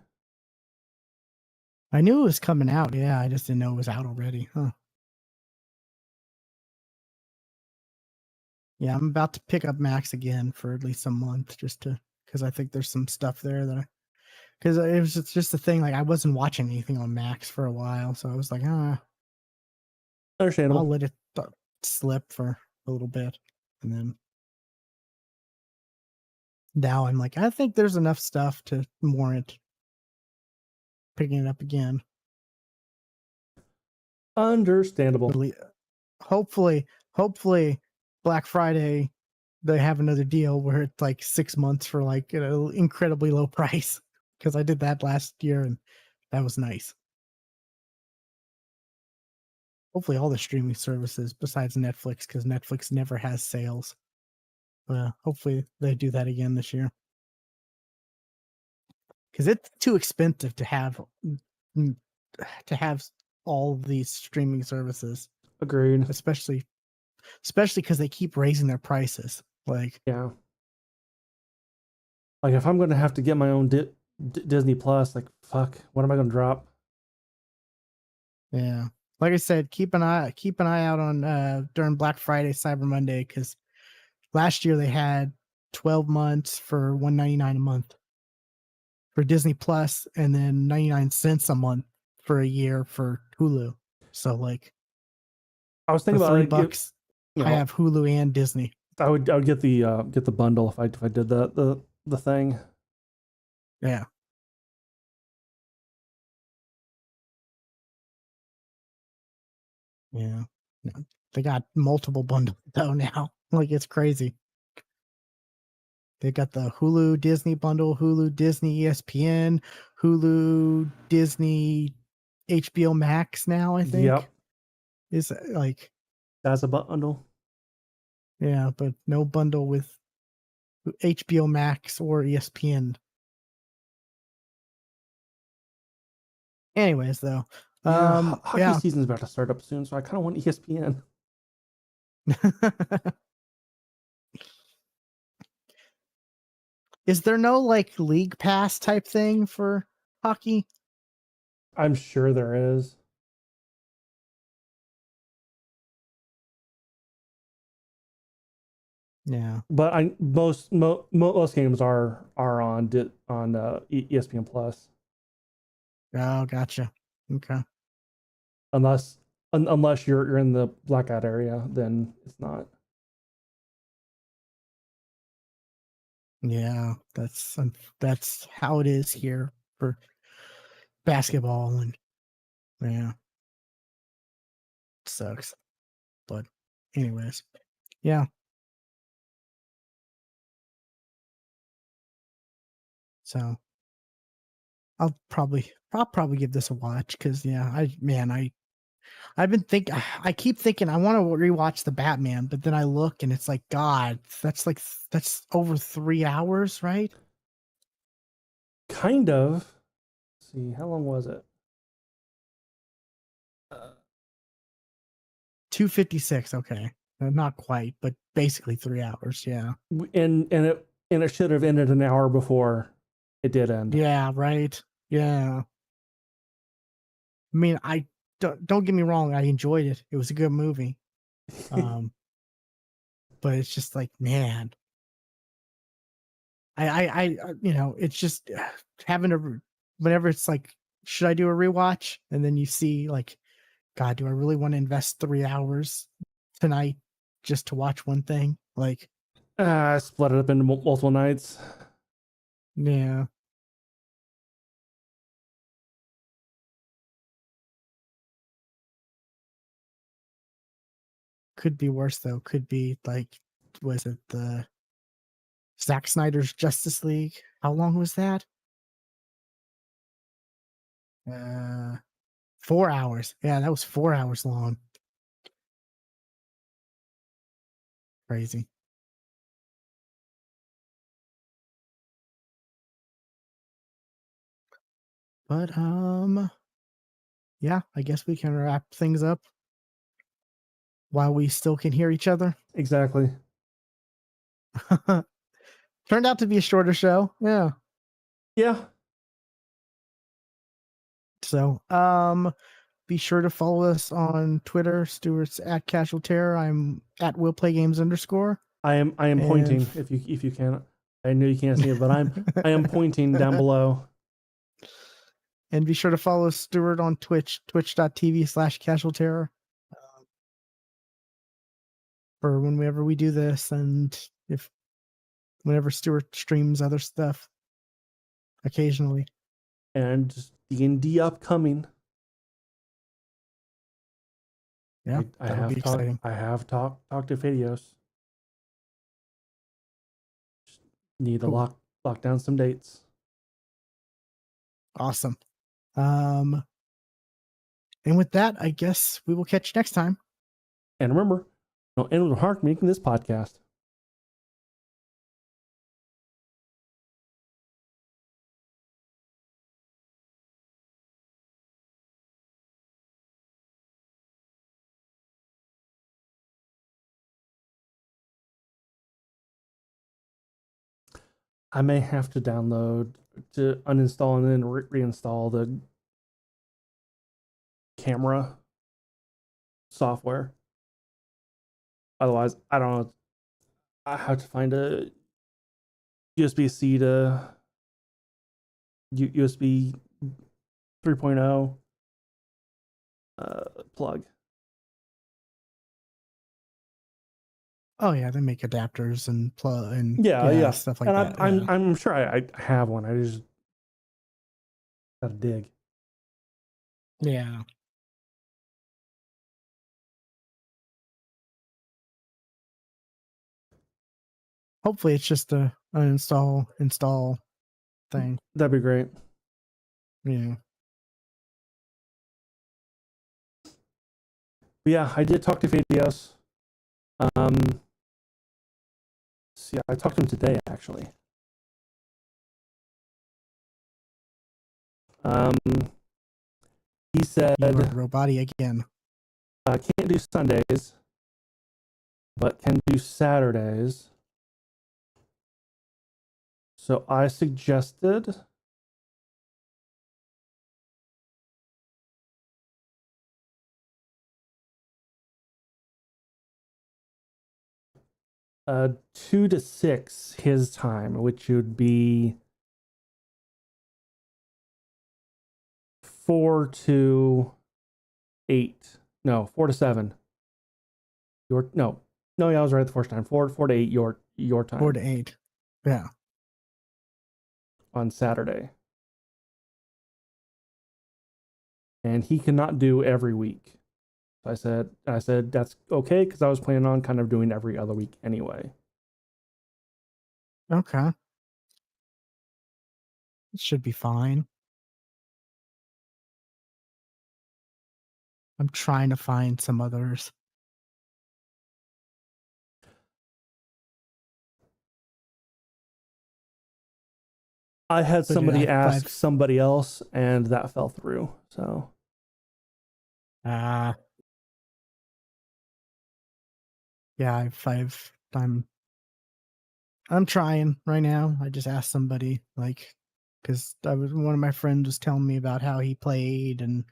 I knew it was coming out. Yeah, I just didn't know it was out already. Huh. Yeah, I'm about to pick up Max again for at least a month just to because I think there's some stuff there that because it was just the thing. Like I wasn't watching anything on Max for a while, so I was like, I'll Understandable. let it slip for a little bit, and then now I'm like, I think there's enough stuff to warrant picking it up again. Understandable. Hopefully Black Friday they have another deal where it's like 6 months for like an incredibly low price because I did that last year and that was nice. Hopefully all the streaming services besides Netflix because Netflix never has sales. Hopefully they do that again this year because it's too expensive to have all these streaming services, Agreed. especially because they keep raising their prices. Like, Yeah. Like if I'm gonna have to get my own Disney Plus, like fuck, what am I gonna drop? yeah, like I said, keep an eye out on during Black Friday, Cyber Monday, because last year they had 12 months for $1.99 a month for Disney Plus, and then 99 cents a month for a year for Hulu. So like I was for thinking about $3, you I know, have Hulu and Disney. I would get the bundle if I did the thing. Yeah. Yeah. They got multiple bundles though now. Like it's crazy. They got the Hulu Disney bundle, Hulu Disney ESPN, Hulu Disney HBO Max now, I think. Yep, Is like that's a bundle. yeah, but no bundle with HBO Max or ESPN. Anyways, though. Yeah, hockey Yeah. season's about to start up soon, so I kind of want ESPN. Is there no like league pass type thing for hockey? I'm sure there is. Yeah. But most games are on ESPN Plus, Oh, gotcha. Okay. unless unless you're in the blackout area, then it's not. Yeah, that's how it is here for basketball, and yeah, sucks. But anyways, yeah. So I'll probably give this a watch because yeah, I've been think I keep thinking I want to rewatch the Batman, but then I look and it's like, God, that's over 3 hours, right? Kind of. Let's see, how long was it? 256, okay. Not quite, but basically 3 hours, yeah. And it should have ended an hour before it did end. Yeah, right. Yeah. I mean, I don't get me wrong, I enjoyed it. It was a good movie. But it's just like, man, it's just having a whenever it's like, should I do a rewatch? And then you see like, God, do I really want to invest 3 hours tonight just to watch one thing? Like, I split it up into multiple nights. yeah. Could be worse though. Could be like, was it the Zack Snyder's Justice League? How long was that? 4 hours. Yeah, that was 4 hours long. Crazy. But yeah, I guess we can wrap things up while we still can hear each other. Exactly. Turned out to be a shorter show. Yeah. Yeah. So, be sure to follow us on Twitter. Stuart's at Casual Terror. I'm at Will Play Games _. I am And pointing if you can. I know you can't see it, but I am pointing down below. And be sure to follow Stuart on Twitch, twitch.tv/Casual Terror. For whenever we do this, and whenever Stuart streams other stuff occasionally. And D&D upcoming. Yeah, I that'll be exciting. I have talked to Fidios. Just need to lock down some dates. Awesome. And with that, I guess we will catch you next time. And remember, don't end with a heart making this podcast. I may have to uninstall and then reinstall the camera software. Otherwise, I don't know. I have to find a USB-C to USB 3.0 plug. Oh yeah, they make adapters and plug and Yeah, stuff like and that. I'm sure I have one. I just gotta dig. Yeah. Hopefully it's just a install thing. That'd be great. Yeah. But yeah, I did talk to Fidios. See, I talked to him today actually. He said, You are roboty again. I can't do Sundays, but can do Saturdays. So I suggested uh 2 to 6 his time, which would be 4 to 8. No, 4 to 7. Yeah, I was right the first time. 4 to 8 your time. 4 to 8. Yeah. On Saturday. And he cannot do every week. I said that's okay because I was planning on kind of doing every other week anyway. Okay. It should be fine. I'm trying to find some others. I had But somebody ask I've somebody else, and that fell through. So yeah, I'm trying right now. I just asked somebody, like, because one of my friends was telling me about how he played, and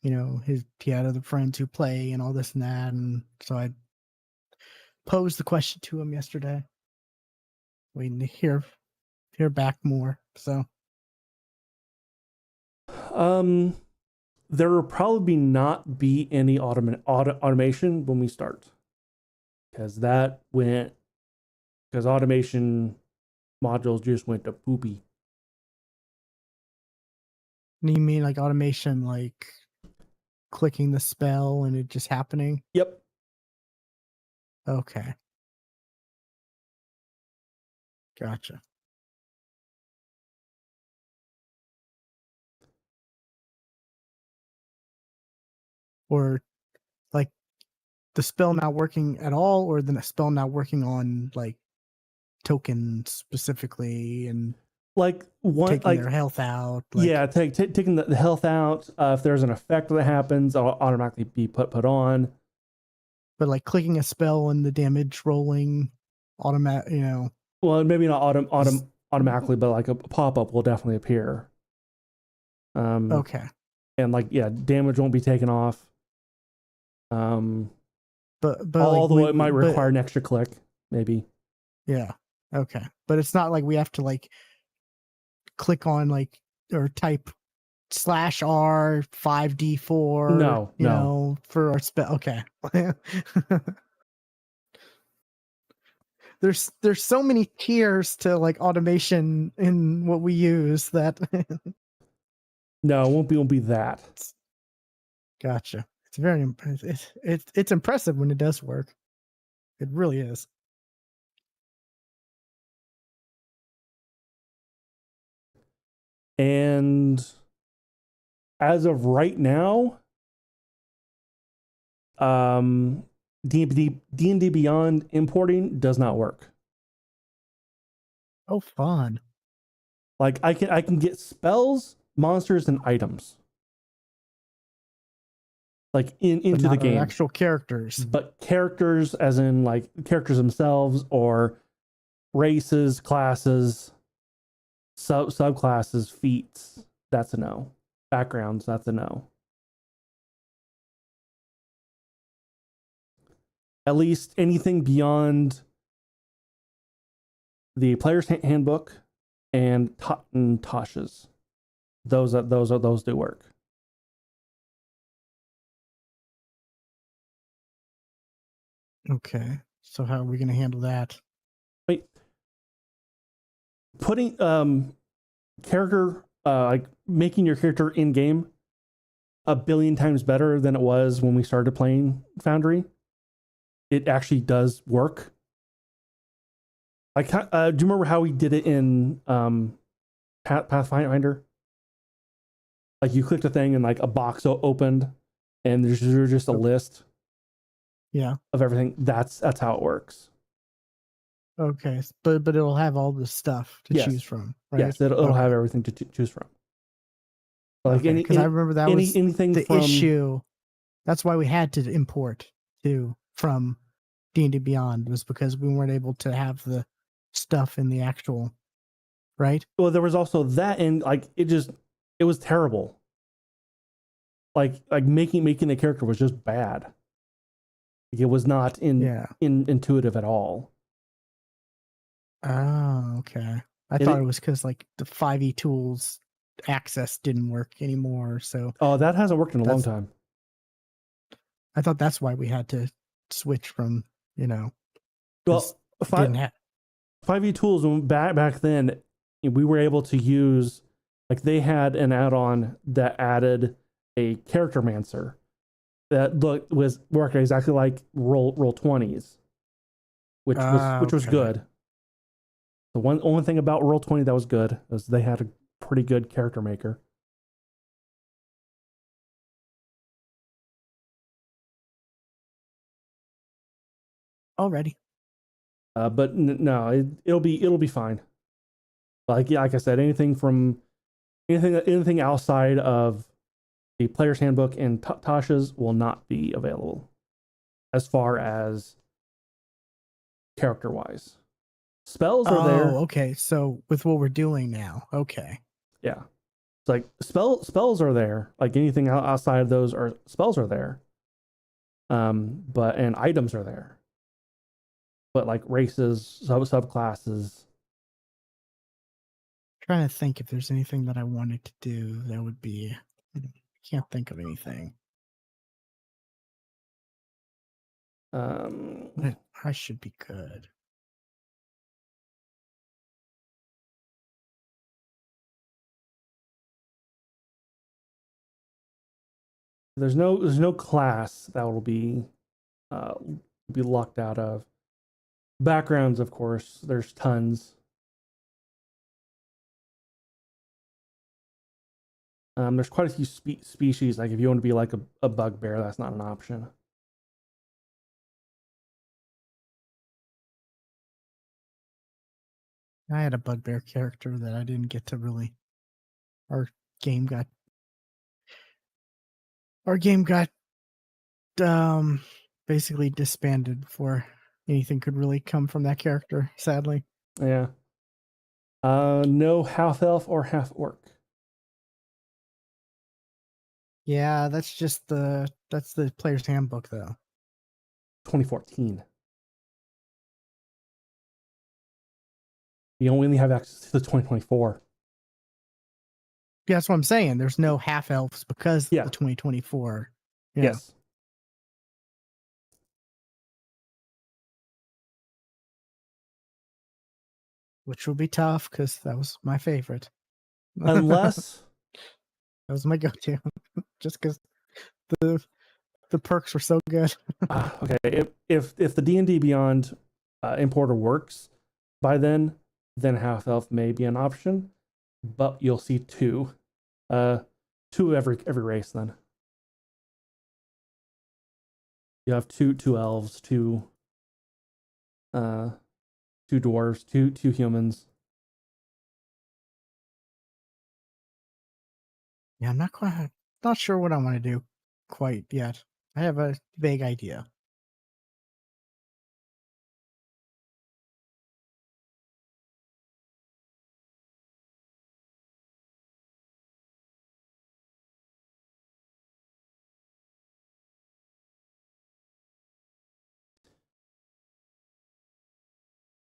he had other friends who play and all this and that, and so I posed the question to him yesterday, waiting to hear back more. So there will probably not be any automation when we start, because automation modules just went to poopy. you mean like automation, like clicking the spell and it just happening? Yep. Okay. Gotcha. Or like the spell not working at all, or the spell not working on like tokens specifically and Like taking their health out. Yeah, taking the health out. If there's an effect that happens, it'll automatically be put on. But like clicking a spell and the damage rolling automatic, Well, maybe not automatically, but like a pop-up will definitely appear. Okay. And damage won't be taken off. But although it might require an extra click, maybe. Yeah. Okay. But it's not like we have to like click on or type /R 5D4. No. For our spell. Okay. There's so many tiers to like automation in what we use that. No, it won't be that. Gotcha. It's very it's impressive when it does work. It really is. And as of right now, D&D Beyond importing does not work. Oh, fun. Like I can get spells, monsters, and items like into the game. Actual characters. But characters as in like characters themselves or races, classes, subclasses, feats, that's a no. Backgrounds, that's a no. At least anything beyond the player's handbook and Tasha's. Those do work. Okay. So how are we going to handle that? Wait. Putting character like making your character in game a billion times better than it was when we started playing Foundry. It actually does work. Like, do you remember how we did it in Pathfinder? Like you clicked a thing and like a box opened, and there's just a list. Yeah. Of everything. That's how it works. Okay, but it'll have all the stuff to choose from, right? Yes, it'll have everything to choose from. Like because I remember that was anything the from, issue. That's why we had to import from D&D Beyond, was because we weren't able to have the stuff in the actual, right? Well, there was also that, and like it was terrible. Like making the character was just bad. It was not intuitive at all. Oh, okay. I thought it was because like the 5e tools access didn't work anymore. So that hasn't worked in a long time. I thought that's why we had to switch from, well, 5e tools back then, we were able to use, like they had an add-on that added a character mancer that worked exactly like roll 20s, which was good. The only thing about Roll20 that was good was they had pretty good character maker. Already. But no, it'll be fine. Like I said, anything outside of the player's handbook and Tasha's will not be available as far as character wise. Spells are there. Okay. So with what we're doing now, okay. Yeah, it's like spells are there. Like anything outside of those are spells are there. But and items are there. But like races, subclasses. Trying to think if there's anything that I wanted to do that would be. Can't think of anything. I should be good. There's no class that will be locked out of. Backgrounds, of course, there's tons. There's quite a few species. Like if you want to be like a bugbear, that's not an option. I had a bugbear character that I didn't get to really. Our game got basically disbanded before anything could really come from that character, sadly. Yeah. No half elf or half orc. Yeah, that's the player's handbook though. 2014. You only have access to the 2024. Yeah, that's what I'm saying. There's no half elves because Yeah. the 2024. Yeah. Yes. Which will be tough because that was my favorite. Unless that was my go-to, just because the perks were so good. okay, if the D&D Beyond importer works by then half elf may be an option, but you'll see two every race. Then you have two elves, two dwarves, two humans. Yeah, I'm not sure what I want to do quite yet. I have a vague idea.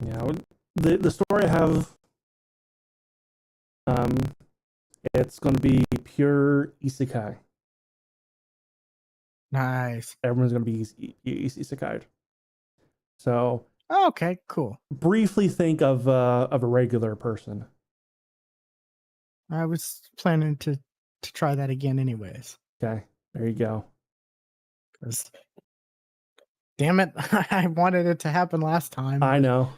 Yeah, the story I have, it's going to be pure isekai. Nice. Everyone's going to be isekai. So okay, cool. Briefly think of a regular person. I was planning to try that again, anyways. Okay, there you go. Because, damn it, I wanted it to happen last time. I know.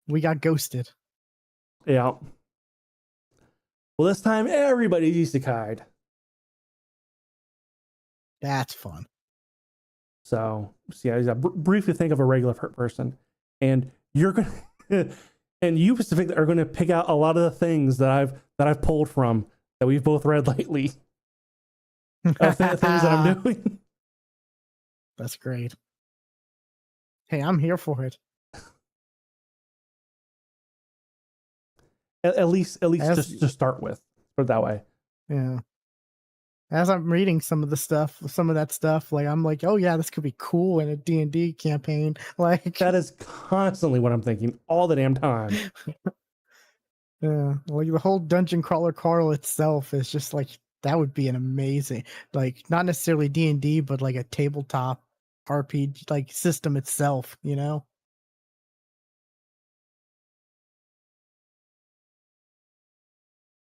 We got ghosted. Yeah. Well, this time everybody's isekai'd. That's fun. So yeah, briefly think of a regular person, and you're gonna, and you specifically are gonna pick out a lot of the things that I've pulled from that we've both read lately. Things that I'm doing. That's great. Hey, I'm here for it. At least just to start with, put it that way. Yeah. As I'm reading some of that stuff, like I'm like, oh yeah, this could be cool in a D&D campaign. Like that is constantly what I'm thinking all the damn time. Yeah, like the whole Dungeon Crawler Carl itself is just like that would be an amazing, like not necessarily D&D, but like a tabletop RPG like system itself, you know?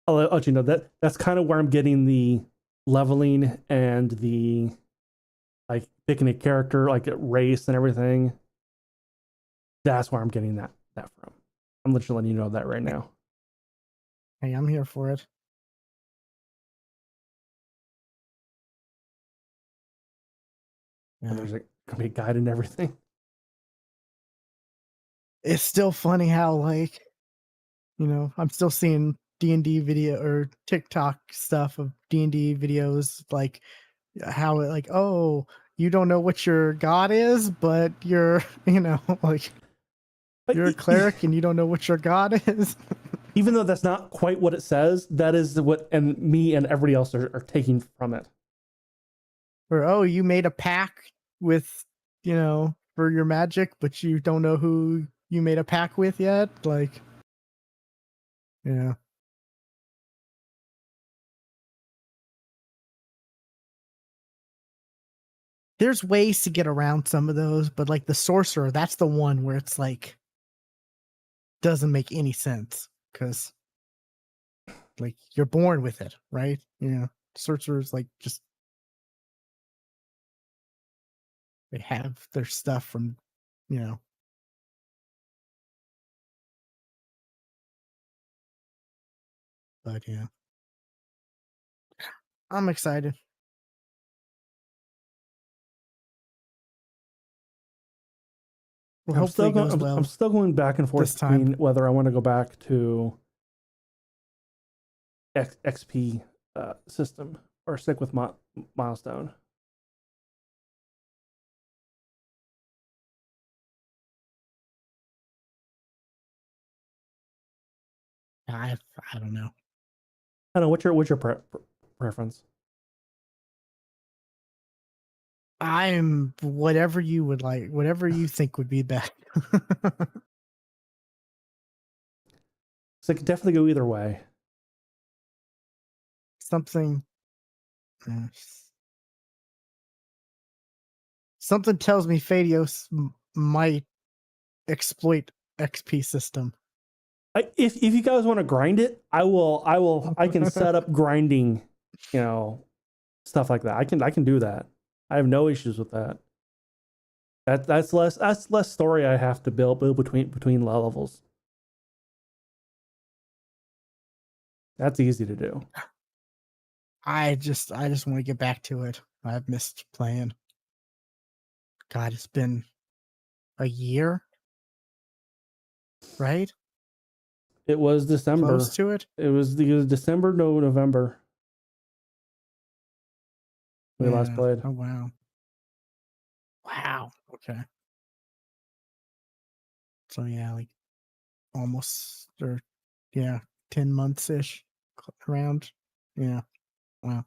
I'll let you know that's kind of where I'm getting the leveling and the like picking a character, like a race and everything. That's where I'm getting that from. I'm literally letting you know that right now. Hey, I'm here for it. And Yeah. there's gonna be a guide and everything. It's still funny how, like, you know, I'm still seeing D&D video or TikTok stuff of D&D videos, like how like, oh, you don't know what your god is, but you're, you know, like But you're a cleric and you don't know what your god is. even though that's not quite what it says, that is what and me and everybody else are taking from it. Or, oh, you made a pact with, you know, for your magic, but you don't know who you made a pact with yet. Like, yeah. There's ways to get around some of those, but like the sorcerer, that's the one where it's like doesn't make any sense because like you're born with it, right? You know, sorcerers like just they have their stuff from, you know. But yeah, I'm excited. Well, hopefully it goes I'm well still going back and forth this time. between whether I want to go back to XP system or stick with milestone. I don't know. I don't know what's your preference. I'm whatever you would like, whatever you think would be best. So it could definitely go either way. Something uh, something tells me Fadios might exploit XP system. If you guys want to grind it, I can set up grinding, you know, stuff like that. I can do that. I have no issues with that. That's less story I have to build between levels. That's easy to do. I just want to get back to it. I've missed playing. God, it's been a year, right? It was December. Close to it. It was December, no November. We last played. Oh wow. Wow. Okay. So yeah, like almost or yeah, 10 months ish around. Yeah. Wow.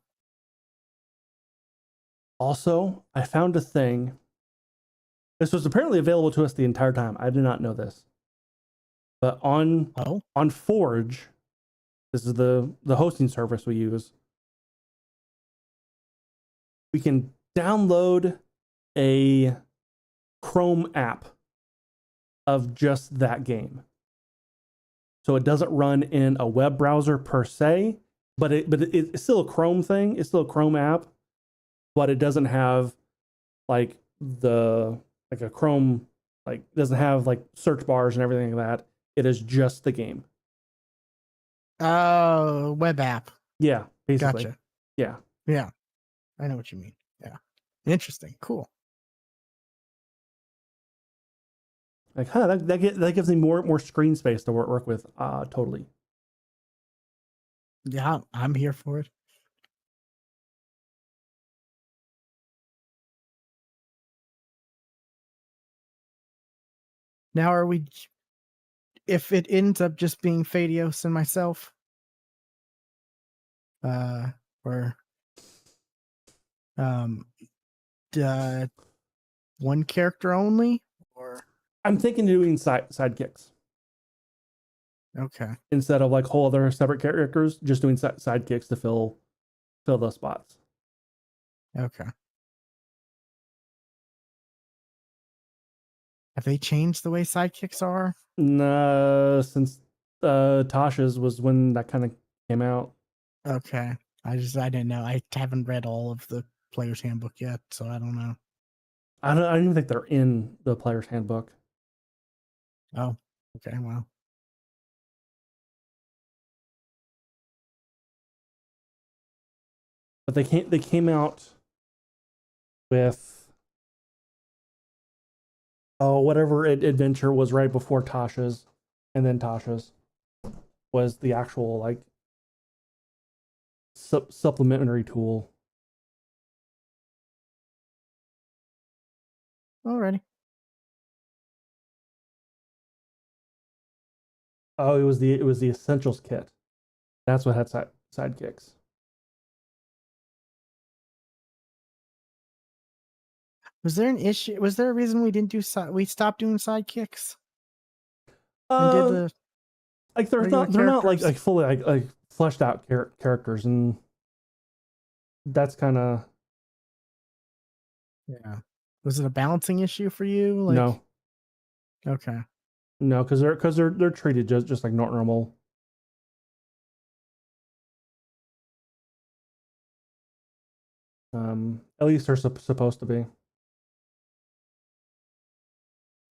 Also, I found a thing. This was apparently available to us the entire time. I did not know this. But on Forge, this is the hosting service we use. We can download a Chrome app of just that game. So it doesn't run in a web browser per se, but it's still a Chrome thing. It's still a Chrome app, but it doesn't have like a Chrome, like doesn't have like search bars and everything like that. It is just the game. Oh, web app. Yeah, basically. Gotcha. Yeah. Yeah. I know what you mean. Yeah. Interesting. Cool. Like, that gives me more screen space to work with. Totally. Yeah, I'm here for it. Now, are we? If it ends up just being Fadios and myself, or um, one character only, or I'm thinking doing sidekicks okay, instead of like whole other separate characters. Just doing sidekicks to fill those spots. okay. Have they changed the way sidekicks are? Nah, since Tasha's was when that kind of came out. Okay, I didn't know. I haven't read all of the player's handbook yet, so I don't know. I don't even think they're in the player's handbook. Oh, okay, well. but they came out with whatever adventure was right before Tasha's, and then Tasha's was the actual like supplementary tool. Alrighty. Oh, it was the essentials kit. That's what had sidekicks. Was there an issue? Was there a reason we didn't do we stopped doing sidekicks and did Uh, the like regular they're not like characters? fully like fleshed out characters, and that's kind of Yeah. Was it a balancing issue for you? Like, no, okay. no, because they're treated just like normal. At least they're supposed to be.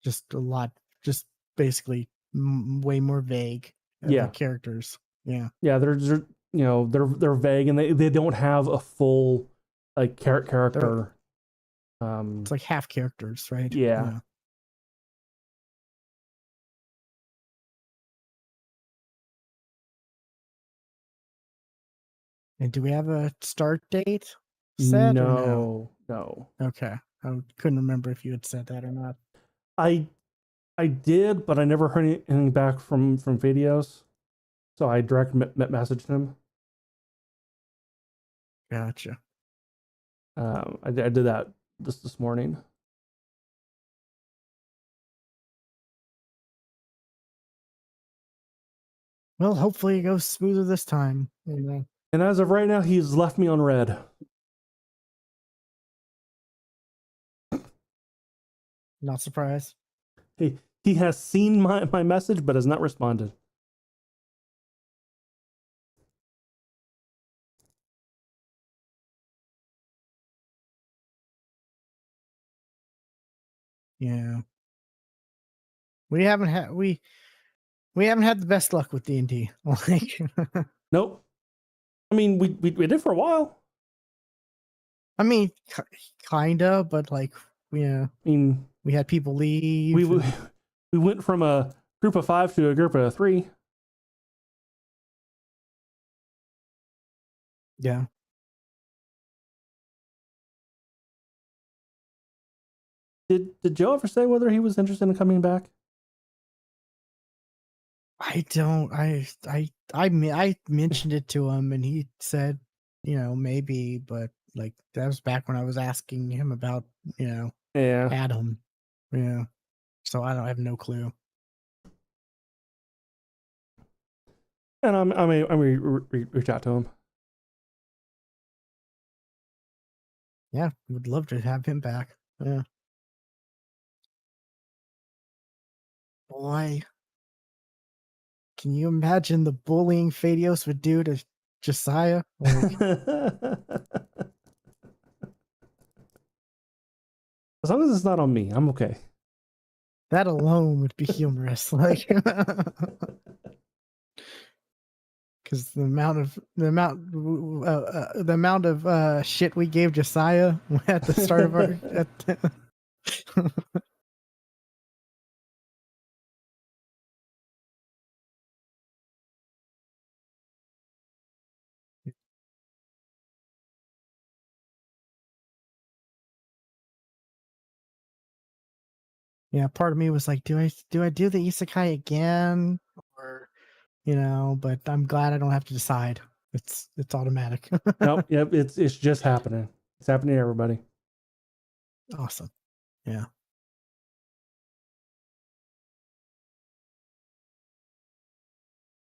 Just a lot, just basically way more vague. Yeah. The characters. Yeah. Yeah, they're vague, and they don't have a full like character. It's like half characters, right? Yeah. And do we have a start date set or no? No. Okay. I couldn't remember if you had said that or not. I did, but I never heard anything back from videos, so I direct messaged him. Gotcha. I did that this morning. Well, hopefully it goes smoother this time. And as of right now, he's left me on red. Not surprised. He has seen my message, but has not responded. Yeah. We haven't had the best luck with D&D. Like, Nope. I mean, we did for a while. I mean, kinda, but like, yeah. I mean, we had people leave. We went from a group of 5 to a group of 3. Yeah. Did Joe ever say whether he was interested in coming back? I don't. I mentioned it to him, and he said, maybe, but like that was back when I was asking him about, Yeah. Adam. Yeah. So I have no clue. And I mean, reach out to him. Yeah, would love to have him back. Yeah. Boy, can you imagine the bullying Phadios would do to Josiah? Like, as long as it's not on me, I'm okay. that alone would be humorous. Like, because the amount of shit we gave Josiah at the start of our. Yeah, part of me was like, do I do the isekai again, or but I'm glad I don't have to decide. It's automatic. Nope. Yep. It's just happening. It's happening to everybody. Awesome. Yeah.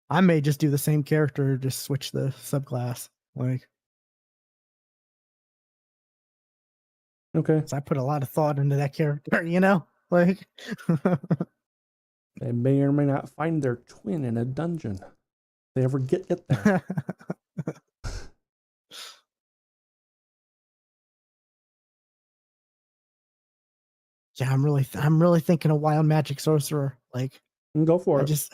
I may just do the same character, just switch the subclass. Like, Okay. so I put a lot of thought into that character, like. They may or may not find their twin in a dungeon. If they ever get there. Yeah, I'm really thinking a wild magic sorcerer. Like, Go for it.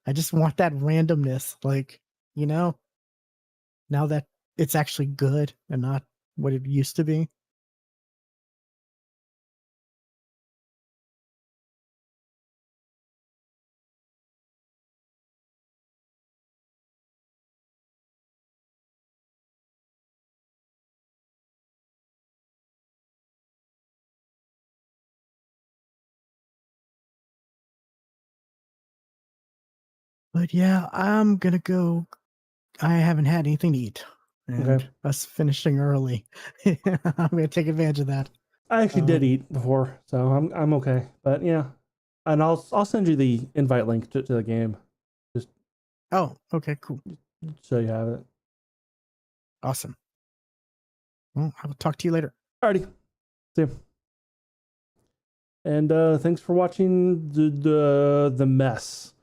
I just want that randomness. Like, now that it's actually good and not what it used to be. But yeah, I'm gonna go. I haven't had anything to eat, and Okay. us finishing early, I'm gonna take advantage of that. I actually did eat before, so I'm okay. But yeah, and I'll send you the invite link to the game, just Oh, okay, cool, so you have it. awesome. Well, I will talk to you later. Alrighty, see you. And thanks for watching the mess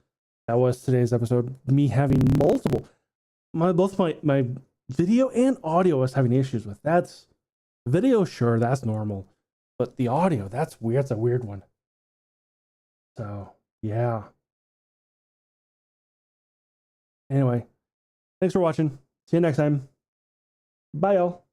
that was today's episode. Me having both my video and audio was having issues with. That's video, sure, that's normal, but the audio, that's weird. It's a weird one. So yeah. Anyway, thanks for watching. See you next time. Bye, y'all.